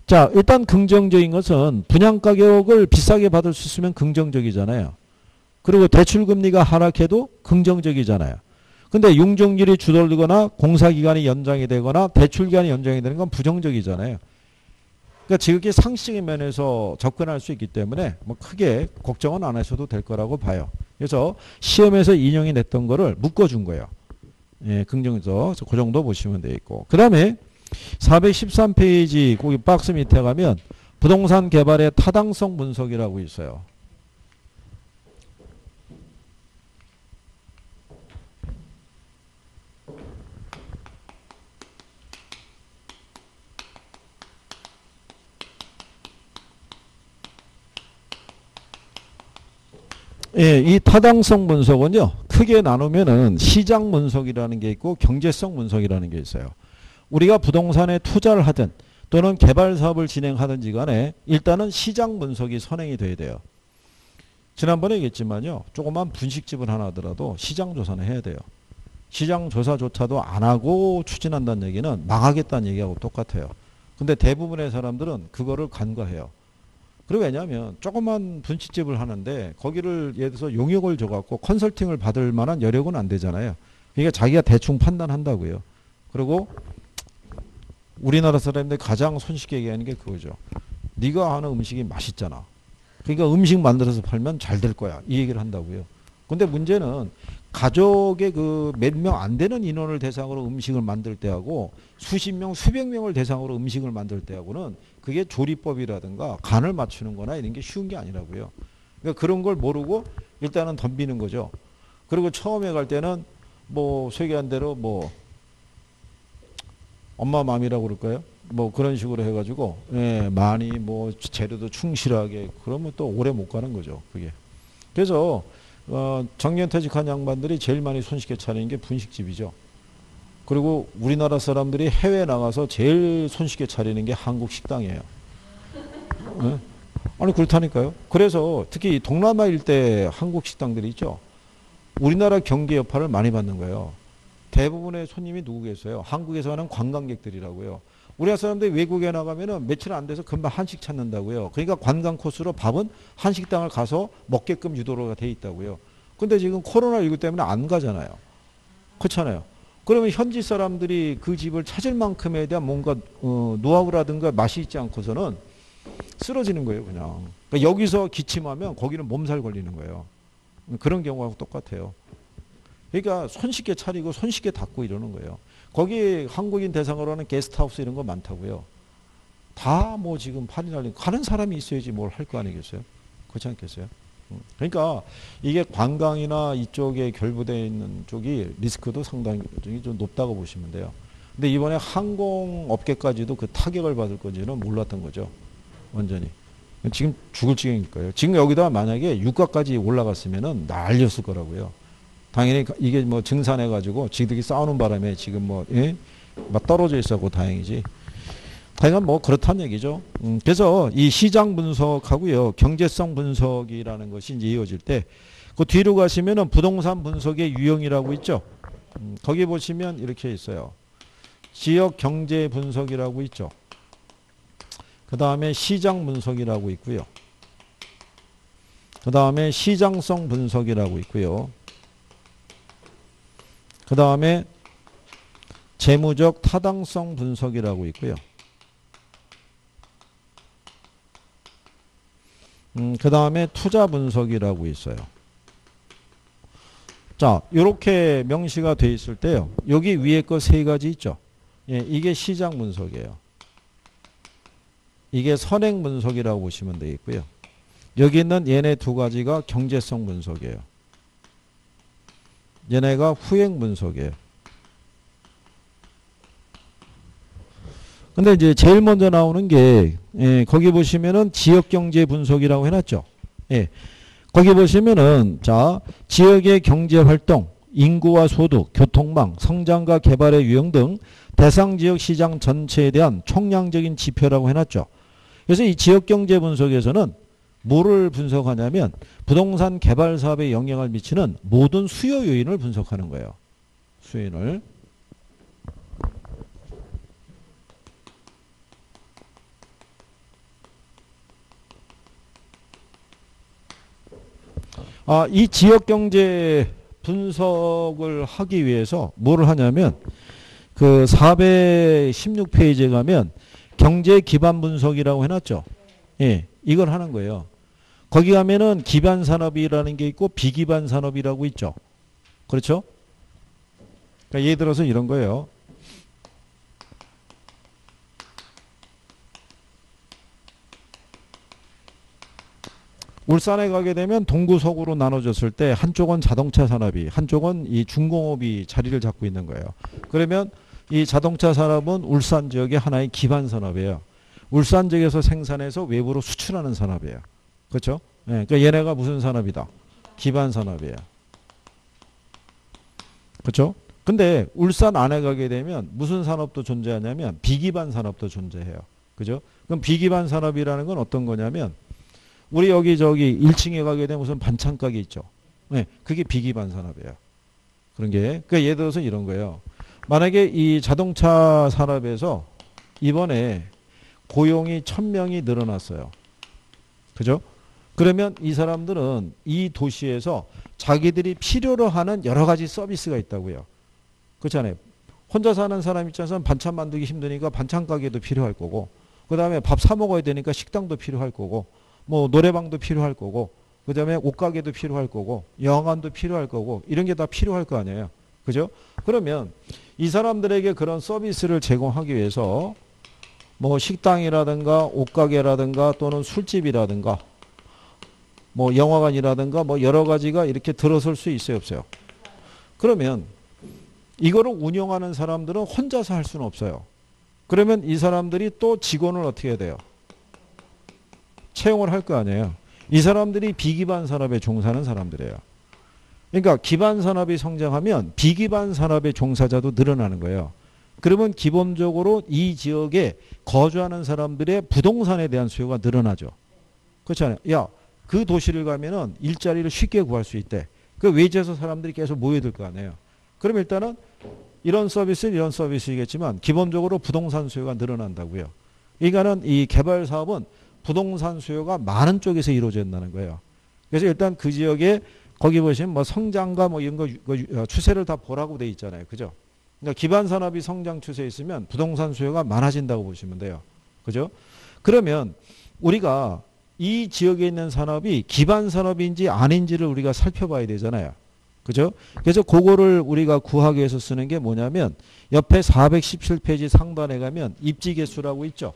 자, 일단 긍정적인 것은 분양 가격을 비싸게 받을 수 있으면 긍정적이잖아요. 그리고 대출 금리가 하락해도 긍정적이잖아요. 근데 융종률이 줄어들거나 공사기간이 연장이 되거나 대출기간이 연장이 되는 건 부정적이잖아요. 그러니까 지극히 상식적인 면에서 접근할 수 있기 때문에 뭐 크게 걱정은 안 하셔도 될 거라고 봐요. 그래서 시험에서 인용이 냈던 거를 묶어준 거예요. 예, 긍정에서 그 정도 보시면 되겠고. 그 다음에 413페이지 거기 박스 밑에 가면 부동산 개발의 타당성 분석이라고 있어요. 예, 이 타당성 분석은요, 크게 나누면은 시장 분석이라는 게 있고 경제성 분석이라는 게 있어요. 우리가 부동산에 투자를 하든 또는 개발 사업을 진행하든지 간에 일단은 시장 분석이 선행이 돼야 돼요. 지난번에 얘기했지만요, 조그만 분식집을 하나 하더라도 시장 조사는 해야 돼요. 시장 조사조차도 안 하고 추진한다는 얘기는 망하겠다는 얘기하고 똑같아요. 근데 대부분의 사람들은 그거를 간과해요. 그리고 왜냐하면 조그만 분식집을 하는데 거기를 예를 들어서 용역을 줘갖고 컨설팅을 받을 만한 여력은 안 되잖아요. 그러니까 자기가 대충 판단한다고요. 그리고 우리나라 사람들 가장 손쉽게 얘기하는 게 그거죠. 네가 하는 음식이 맛있잖아. 그러니까 음식 만들어서 팔면 잘 될 거야. 이 얘기를 한다고요. 근데 문제는 가족의 그 몇 명 안 되는 인원을 대상으로 음식을 만들 때하고 수십 명, 수백 명을 대상으로 음식을 만들 때하고는 그게 조리법이라든가 간을 맞추는 거나 이런 게 쉬운 게 아니라고요. 그러니까 그런 걸 모르고 일단은 덤비는 거죠. 그리고 처음에 갈 때는 뭐 소개한 대로 뭐 엄마 맘이라고 그럴까요? 뭐 그런 식으로 해가지고 예, 많이 뭐 재료도 충실하게 그러면 또 오래 못 가는 거죠. 그게. 그래서 정년퇴직한 양반들이 제일 많이 손쉽게 차리는 게 분식집이죠. 그리고 우리나라 사람들이 해외에 나가서 제일 손쉽게 차리는 게 한국 식당이에요. 네? 아니 그렇다니까요. 그래서 특히 동남아 일대 한국 식당들이 있죠. 우리나라 경제 여파를 많이 받는 거예요. 대부분의 손님이 누구겠어요? 한국에서 하는 관광객들이라고요. 우리나라 사람들이 외국에 나가면은 며칠 안 돼서 금방 한식 찾는다고요. 그러니까 관광 코스로 밥은 한식당을 가서 먹게끔 유도가 돼 있다고요. 근데 지금 코로나19 때문에 안 가잖아요. 그렇잖아요. 그러면 현지 사람들이 그 집을 찾을 만큼에 대한 뭔가 노하우라든가 맛이 있지 않고서는 쓰러지는 거예요, 그냥. 그러니까 여기서 기침하면 거기는 몸살 걸리는 거예요. 그런 경우하고 똑같아요. 그러니까 손쉽게 차리고 손쉽게 닫고 이러는 거예요. 거기 한국인 대상으로 하는 게스트하우스 이런 거 많다고요. 다 뭐 지금 팔이 날리고 가는 사람이 있어야지 뭘 할 거 아니겠어요? 그렇지 않겠어요? 그러니까 이게 관광이나 이쪽에 결부되어 있는 쪽이 리스크도 상당히 좀 높다고 보시면 돼요. 근데 이번에 항공업계까지도 그 타격을 받을 건지는 몰랐던 거죠. 완전히. 지금 죽을 지경일 거예요. 지금 여기다 만약에 유가까지 올라갔으면은 난리였을 거라고요. 당연히 이게 뭐 증산해가지고 지들이 싸우는 바람에 지금 뭐, 예? 막 떨어져 있었고 다행이지. 하여간 뭐 그렇다는 얘기죠. 그래서 이 시장 분석하고요. 경제성 분석이라는 것이 이제 이어질 때 그 뒤로 가시면은 부동산 분석의 유형이라고 있죠. 거기 보시면 이렇게 있어요. 지역 경제 분석이라고 있죠. 그 다음에 시장 분석이라고 있고요. 그 다음에 시장성 분석이라고 있고요. 그 다음에 재무적 타당성 분석이라고 있고요. 그 다음에 투자 분석이라고 있어요. 자, 이렇게 명시가 돼 있을 때요. 여기 위에 거 세 가지 있죠. 예, 이게 시장 분석이에요. 이게 선행 분석이라고 보시면 되겠고요. 여기 있는 얘네 두 가지가 경제성 분석이에요. 얘네가 후행 분석이에요. 근데 이제 제일 먼저 나오는 게, 거기 보시면은 지역경제 분석이라고 해놨죠. 예. 거기 보시면은, 자, 지역의 경제활동, 인구와 소득, 교통망, 성장과 개발의 유형 등 대상 지역 시장 전체에 대한 총량적인 지표라고 해놨죠. 그래서 이 지역경제 분석에서는 뭐를 분석하냐면 부동산 개발 사업에 영향을 미치는 모든 수요 요인을 분석하는 거예요. 수요인을. 이 지역경제 분석을 하기 위해서 뭐를 하냐면 그 416페이지에 가면 경제 기반 분석이라고 해놨죠. 예, 이걸 하는 거예요. 거기 가면은 기반 산업이라는 게 있고 비기반 산업이라고 있죠. 그렇죠? 그러니까 예를 들어서 이런 거예요. 울산에 가게 되면 동구 서구로 나눠졌을 때 한쪽은 자동차 산업이, 한쪽은 이 중공업이 자리를 잡고 있는 거예요. 그러면 이 자동차 산업은 울산 지역의 하나의 기반 산업이에요. 울산 지역에서 생산해서 외부로 수출하는 산업이에요. 그렇죠? 네, 그러니까 얘네가 무슨 산업이다? 기반 산업이에요. 그렇죠? 근데 울산 안에 가게 되면 무슨 산업도 존재하냐면 비기반 산업도 존재해요. 그죠? 그럼 비기반 산업이라는 건 어떤 거냐면 우리 여기 저기 1층에 가게 되면 무슨 반찬 가게 있죠. 네, 그게 비기반 산업이에요. 그런 게. 그러니까 예를 들어서 이런 거예요. 만약에 이 자동차 산업에서 이번에 고용이 1000명이 늘어났어요. 그죠? 그러면 이 사람들은 이 도시에서 자기들이 필요로 하는 여러 가지 서비스가 있다고요. 그렇잖아요. 혼자 사는 사람 입장에서는 반찬 만들기 힘드니까 반찬 가게도 필요할 거고, 그 다음에 밥 사 먹어야 되니까 식당도 필요할 거고, 뭐 노래방도 필요할 거고, 그 다음에 옷가게도 필요할 거고, 영화관도 필요할 거고, 이런 게 다 필요할 거 아니에요. 그죠? 그러면 이 사람들에게 그런 서비스를 제공하기 위해서 뭐 식당이라든가 옷가게라든가 또는 술집이라든가 뭐 영화관이라든가 뭐 여러 가지가 이렇게 들어설 수 있어요, 없어요? 그러면 이거를 운영하는 사람들은 혼자서 할 수는 없어요. 그러면 이 사람들이 또 직원을 어떻게 해야 돼요? 채용을 할 거 아니에요. 이 사람들이 비기반 산업에 종사하는 사람들이에요. 그러니까 기반 산업이 성장하면 비기반 산업의 종사자도 늘어나는 거예요. 그러면 기본적으로 이 지역에 거주하는 사람들의 부동산에 대한 수요가 늘어나죠. 그렇잖아요. 야, 그 도시를 가면은 일자리를 쉽게 구할 수 있대. 그 외지에서 사람들이 계속 모여들 거 아니에요. 그럼 일단은 이런 서비스는 이런 서비스이겠지만 기본적으로 부동산 수요가 늘어난다고요. 그러니까는 이 개발 사업은 부동산 수요가 많은 쪽에서 이루어진다는 거예요. 그래서 일단 그 지역에 거기 보시면 뭐 성장과 뭐 이런 거 추세를 다 보라고 돼 있잖아요. 그죠? 그러니까 기반 산업이 성장 추세에 있으면 부동산 수요가 많아진다고 보시면 돼요. 그죠? 그러면 우리가 이 지역에 있는 산업이 기반 산업인지 아닌지를 우리가 살펴봐야 되잖아요. 그죠? 그래서 그거를 우리가 구하기 위해서 쓰는 게 뭐냐면 옆에 417페이지 상단에 가면 입지 개수라고 있죠.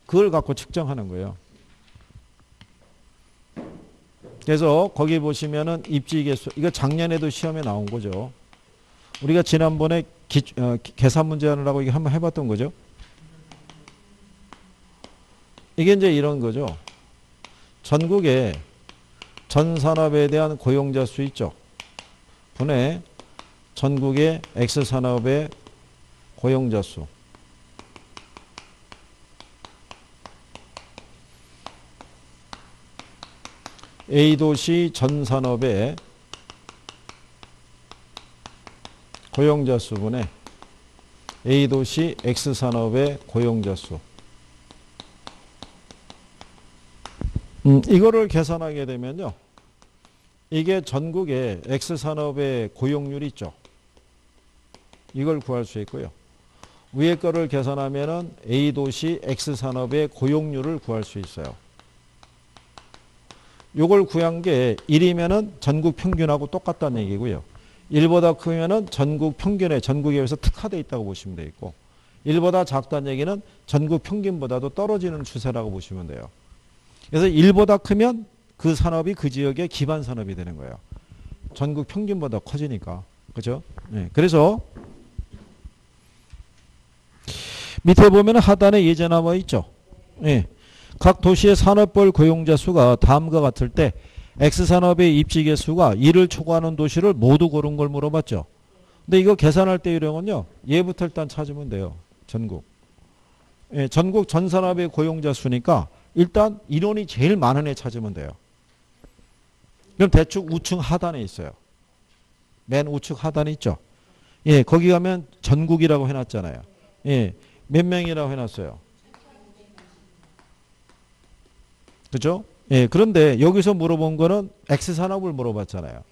그걸 갖고 측정하는 거예요. 그래서 거기 보시면은 입지 개수, 이거 작년에도 시험에 나온 거죠. 우리가 지난번에 계산 문제 하느라고 이게 한번 해봤던 거죠. 이게 이제 이런 거죠. 전국에 전 산업에 대한 고용자 수 있죠. 분의 전국의 X 산업의 고용자 수. A도시 전 산업의 고용자 수분의 A도시 X 산업의 고용자 수. 이거를 계산하게 되면요. 이게 전국의 X 산업의 고용률이 있죠. 이걸 구할 수 있고요. 위에 거를 계산하면은 A도시 X 산업의 고용률을 구할 수 있어요. 요걸 구한 게 1이면은 전국 평균하고 똑같다는 얘기고요. 1보다 크면은 전국 평균에 전국에 비해서 특화되어 있다고 보시면 되겠고 1보다 작다는 얘기는 전국 평균보다도 떨어지는 추세라고 보시면 돼요. 그래서 1보다 크면 그 산업이 그 지역의 기반 산업이 되는 거예요. 전국 평균보다 커지니까. 그죠? 네. 그래서 밑에 보면 하단에 예제 나와 있죠. 네. 각 도시의 산업별 고용자 수가 다음과 같을 때 X산업의 입지계 수가 1을 초과하는 도시를 모두 고른 걸 물어봤죠. 근데 이거 계산할 때 요령은요. 얘부터 일단 찾으면 돼요. 전국. 예, 전국 전 산업의 고용자 수니까 일단 인원이 제일 많은 애 찾으면 돼요. 그럼 대충 우측 하단에 있어요. 맨 우측 하단에 있죠. 예, 거기 가면 전국이라고 해놨잖아요. 예, 몇 명이라고 해놨어요. 그죠? 예, 그런데 여기서 물어본 거는 X산업을 물어봤잖아요.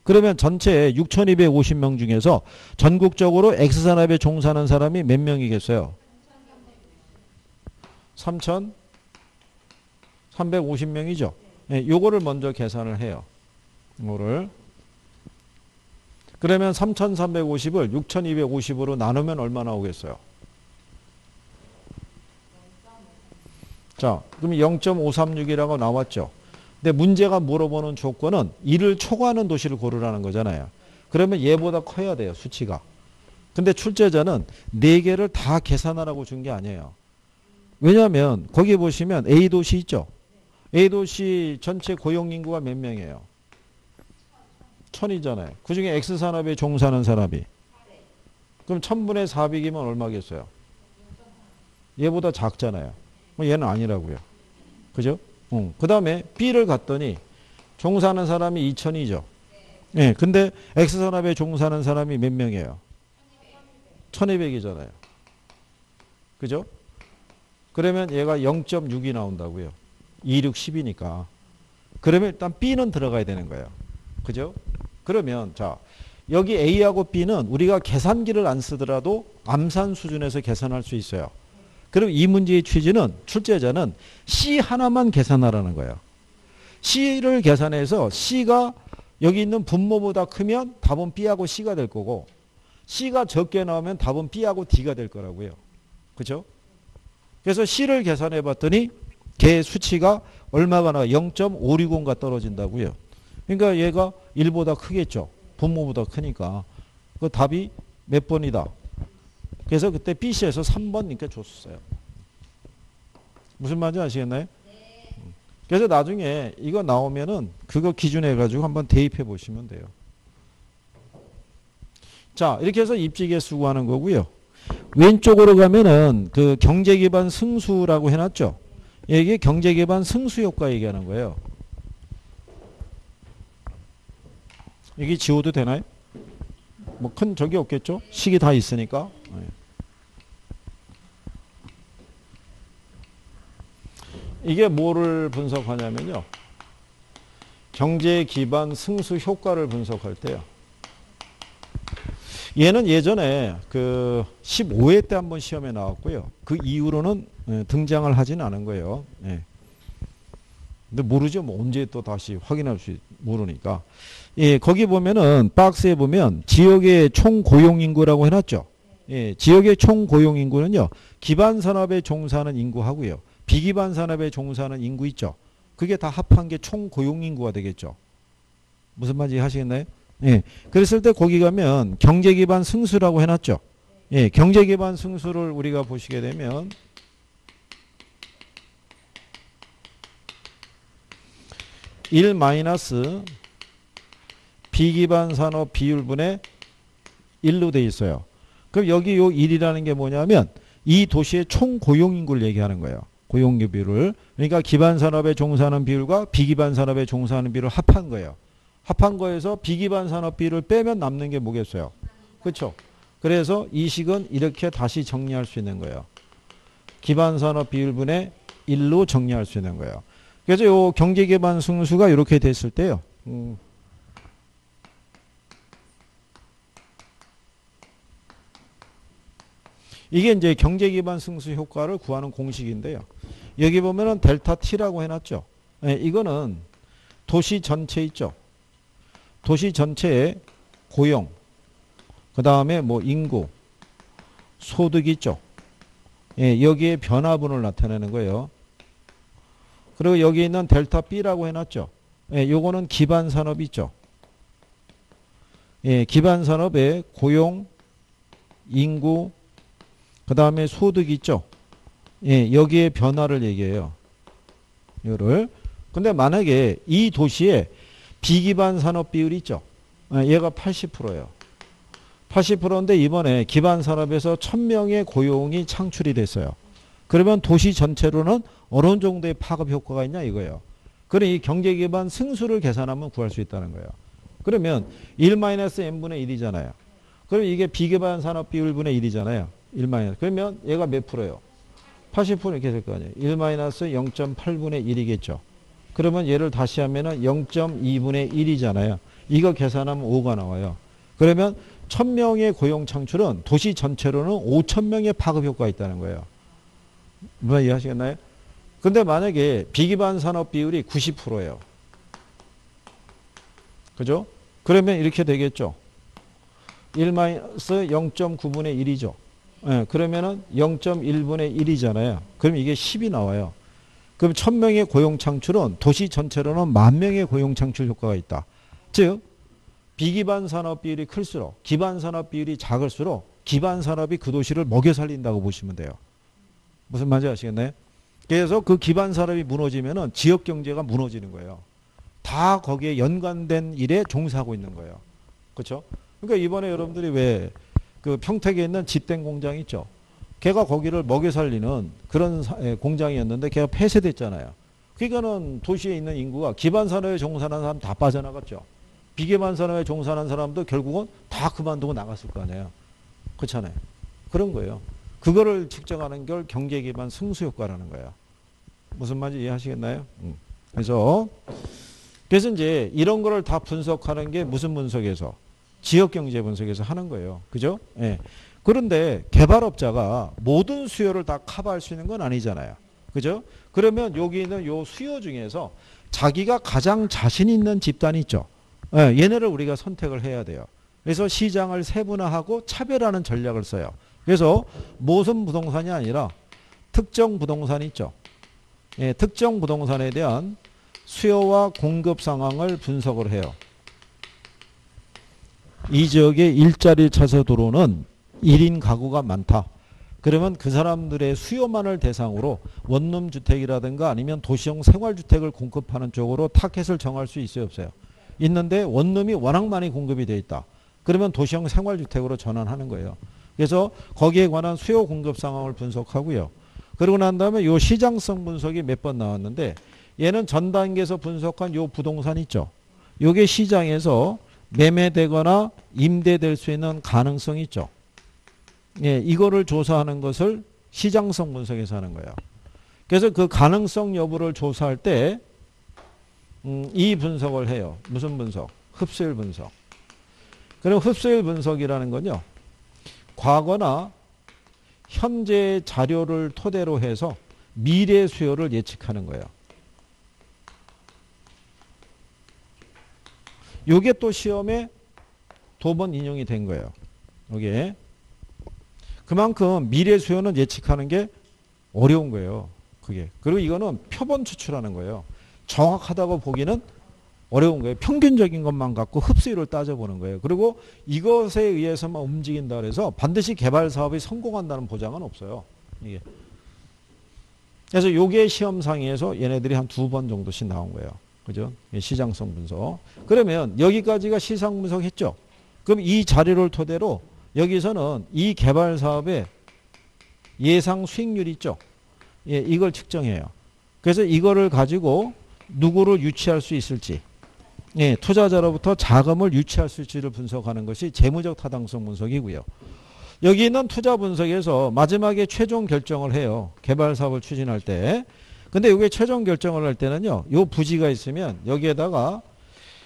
그러면 전체 6,250명 중에서 전국적으로 X산업에 종사하는 사람이 몇 명이겠어요? 3,350명이죠. 예, 요거를 먼저 계산을 해요. 요거를. 그러면 3,350을 6,250으로 나누면 얼마 나오겠어요? 자, 그럼 0.536이라고 나왔죠. 근데 문제가 물어보는 조건은 1을 초과하는 도시를 고르라는 거잖아요. 그러면 얘보다 커야 돼요, 수치가. 근데 출제자는 4개를 다 계산하라고 준 게 아니에요. 왜냐하면 거기 보시면 A도시 있죠. A도시 전체 고용인구가 몇 명이에요? 1,000이잖아요. 그중에 X산업에 종사하는 사람이. 그럼 1,000분의 400이면 얼마겠어요? 얘보다 작잖아요. 얘는 아니라고요. 그죠? 그 다음에 B를 갔더니 종사하는 사람이 2,000이죠. 예, 근데 X산업에 종사하는 사람이 몇 명이에요? 1,200이잖아요. 그죠? 그러면 얘가 0.6이 나온다고요. 2, 6, 10이니까. 그러면 일단 B는 들어가야 되는 거예요. 그죠? 그러면 자, 여기 A하고 B는 우리가 계산기를 안 쓰더라도 암산 수준에서 계산할 수 있어요. 그럼 이 문제의 취지는 출제자는 C 하나만 계산하라는 거예요. C를 계산해서 C가 여기 있는 분모보다 크면 답은 B하고 C가 될 거고 C가 적게 나오면 답은 B하고 D가 될 거라고요. 그죠? 그래서 C를 계산해 봤더니 걔 수치가 얼마가 나와? 0.560가 떨어진다고요. 그러니까 얘가 1보다 크겠죠. 분모보다 크니까. 그 답이 몇 번이다? 그래서 그때 BC에서 3번 이렇게 줬어요. 무슨 말인지 아시겠나요? 그래서 나중에 이거 나오면은 그거 기준해 가지고 한번 대입해 보시면 돼요. 자, 이렇게 해서 입지계 수구하는 거고요. 왼쪽으로 가면은 그 경제기반 승수라고 해놨죠. 이게 경제기반 승수 효과 얘기하는 거예요. 이게 지워도 되나요? 뭐 큰 적이 없겠죠? 식이 다 있으니까. 이게 뭐를 분석하냐면요. 경제 기반 승수 효과를 분석할 때요. 얘는 예전에 그 15회 때 한번 시험에 나왔고요. 그 이후로는 등장을 하진 않은 거예요. 예. 근데 모르죠. 뭐 언제 또 다시 확인할 수 모르니까. 예, 거기 보면은 박스에 보면 지역의 총 고용 인구라고 해놨죠. 예, 지역의 총 고용 인구는요. 기반 산업에 종사하는 인구하고요. 비기반 산업에 종사하는 인구 있죠. 그게 다 합한 게 총 고용 인구가 되겠죠. 무슨 말인지 하시겠나요? 예. 그랬을 때 거기 가면 경제 기반 승수라고 해놨죠. 예, 경제 기반 승수를 우리가 보시게 되면 1 마이너스 비기반 산업 비율분의 1로 돼 있어요. 그럼 여기 요 1이라는 게 뭐냐면 이 도시의 총 고용 인구를 얘기하는 거예요. 고용료 비율을. 그러니까 기반 산업에 종사하는 비율과 비기반 산업에 종사하는 비율을 합한 거예요. 합한 거에서 비기반 산업 비율을 빼면 남는 게 뭐겠어요? 그렇죠? 그래서 이 식은 이렇게 다시 정리할 수 있는 거예요. 기반 산업 비율분의 1로 정리할 수 있는 거예요. 그래서 요 경제 기반 승수가 이렇게 됐을 때요. 이게 이제 경제 기반 승수 효과를 구하는 공식인데요. 여기 보면은 델타 T라고 해놨죠. 네, 이거는 도시 전체 있죠. 도시 전체의 고용, 그 다음에 뭐 인구, 소득 있죠. 예, 여기에 변화분을 나타내는 거예요. 그리고 여기 있는 델타 B라고 해놨죠. 예, 요거는 기반 산업 있죠. 예, 기반 산업의 고용, 인구, 그 다음에 소득 있죠. 예, 여기에 변화를 얘기해요. 이거를. 근데 만약에 이 도시에 비기반 산업 비율이 있죠. 예, 얘가 80%예요. 80%인데 이번에 기반 산업에서 1000명의 고용이 창출이 됐어요. 그러면 도시 전체로는 어느 정도의 파급 효과가 있냐 이거예요. 그럼 이 경제 기반 승수를 계산하면 구할 수 있다는 거예요. 그러면 1-n분의 1이잖아요. 그럼 이게 비기반 산업 비율 분의 1이잖아요. 1 그러면 얘가 몇 프로예요? 80% 이렇게 될 거 아니에요. 1-0.8분의 1이겠죠. 그러면 얘를 다시 하면은 0.2분의 1이잖아요. 이거 계산하면 5가 나와요. 그러면 1000명의 고용 창출은 도시 전체로는 5000명의 파급 효과가 있다는 거예요. 무슨 이해하시겠나요? 근데 만약에 비기반 산업 비율이 90%예요. 그죠? 그러면 이렇게 되겠죠. 1-0.9분의 1이죠. 예, 그러면은 0.1분의 1이잖아요. 그럼 이게 10이 나와요. 그럼 1000명의 고용 창출은 도시 전체로는 10,000명의 고용 창출 효과가 있다. 즉, 비기반 산업 비율이 클수록 기반 산업 비율이 작을수록 기반 산업이 그 도시를 먹여 살린다고 보시면 돼요. 무슨 말인지 아시겠나요? 그래서 그 기반 산업이 무너지면은 지역 경제가 무너지는 거예요. 다 거기에 연관된 일에 종사하고 있는 거예요. 그렇죠? 그러니까 이번에 여러분들이 왜 그 평택에 있는 집된 공장 있죠? 걔가 거기를 먹여 살리는 그런 공장이었는데 걔가 폐쇄됐잖아요. 그러니까는 도시에 있는 인구가 기반 산업에 종사하는 사람 다 빠져나갔죠. 비기반 산업에 종사하는 사람도 결국은 다 그만두고 나갔을 거 아니에요. 그렇잖아요. 그런 거예요. 그거를 측정하는 걸 경제 기반 승수 효과라는 거예요. 무슨 말인지 이해하시겠나요? 그래서 이제 이런 거를 다 분석하는 게 무슨 분석에서? 지역경제 분석에서 하는 거예요. 그죠? 예. 그런데 개발업자가 모든 수요를 다 커버할 수 있는 건 아니잖아요. 그죠? 그러면 여기 있는 요 수요 중에서 자기가 가장 자신 있는 집단이 있죠. 예, 얘네를 우리가 선택을 해야 돼요. 그래서 시장을 세분화하고 차별하는 전략을 써요. 그래서 모든 부동산이 아니라 특정 부동산 있죠. 예, 특정 부동산에 대한 수요와 공급 상황을 분석을 해요. 이 지역에 일자리를 찾아 들어오는 1인 가구가 많다. 그러면 그 사람들의 수요만을 대상으로 원룸 주택이라든가 아니면 도시형 생활주택을 공급하는 쪽으로 타겟을 정할 수 있어요, 없어요? 있는데 원룸이 워낙 많이 공급이 되어 있다. 그러면 도시형 생활주택으로 전환하는 거예요. 그래서 거기에 관한 수요 공급 상황을 분석하고요. 그러고 난 다음에 요 시장성 분석이 몇 번 나왔는데 얘는 전 단계에서 분석한 요 부동산 있죠. 요게 시장에서 매매되거나 임대될 수 있는 가능성이 있죠. 예, 이거를 조사하는 것을 시장성 분석에서 하는 거예요. 그래서 그 가능성 여부를 조사할 때 이 분석을 해요. 무슨 분석? 흡수율 분석. 그럼 흡수율 분석이라는 건요. 과거나 현재 자료를 토대로 해서 미래 수요를 예측하는 거예요. 이게 또 시험에 2번 인용이 된 거예요. 여기에. 그만큼 미래 수요는 예측하는 게 어려운 거예요. 그게. 그리고 이거는 표본 추출하는 거예요. 정확하다고 보기는 어려운 거예요. 평균적인 것만 갖고 흡수율을 따져보는 거예요. 그리고 이것에 의해서만 움직인다 그래서 반드시 개발 사업이 성공한다는 보장은 없어요. 이게. 그래서 요게 시험상에서 얘네들이 한 2번 정도씩 나온 거예요. 그죠? 시장성 분석. 그러면 여기까지가 시장 분석했죠. 그럼 이 자료를 토대로 여기서는 이 개발 사업의 예상 수익률이 있죠. 예, 이걸 측정해요. 그래서 이거를 가지고 누구를 유치할 수 있을지, 예, 투자자로부터 자금을 유치할 수 있을지를 분석하는 것이 재무적 타당성 분석이고요. 여기 있는 투자 분석에서 마지막에 최종 결정을 해요. 개발 사업을 추진할 때. 근데 이게 최종 결정을 할 때는요. 요 부지가 있으면 여기에다가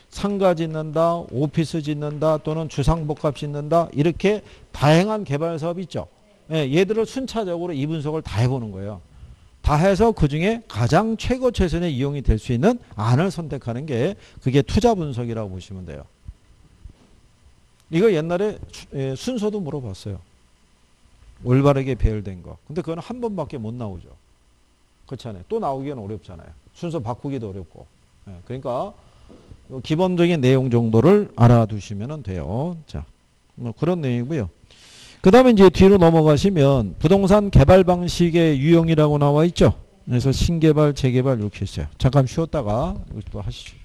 상가 짓는다, 오피스 짓는다, 또는 주상복합 짓는다, 이렇게 다양한 개발 사업이 있죠. 예, 얘들을 순차적으로 이 분석을 다 해보는 거예요. 다 해서 그중에 가장 최고 최선의 이용이 될 수 있는 안을 선택하는 게 그게 투자 분석이라고 보시면 돼요. 이거 옛날에 순서도 물어봤어요. 올바르게 배열된 거. 근데 그건 한 번밖에 못 나오죠. 그렇잖아요. 또 나오기는 어렵잖아요. 순서 바꾸기도 어렵고. 예, 그러니까 기본적인 내용 정도를 알아두시면 돼요. 자, 뭐 그런 내용이고요. 그 다음에 이제 뒤로 넘어가시면 부동산 개발 방식의 유형이라고 나와 있죠. 그래서 신개발, 재개발 이렇게 있어요. 잠깐 쉬었다가 이것도 하시죠.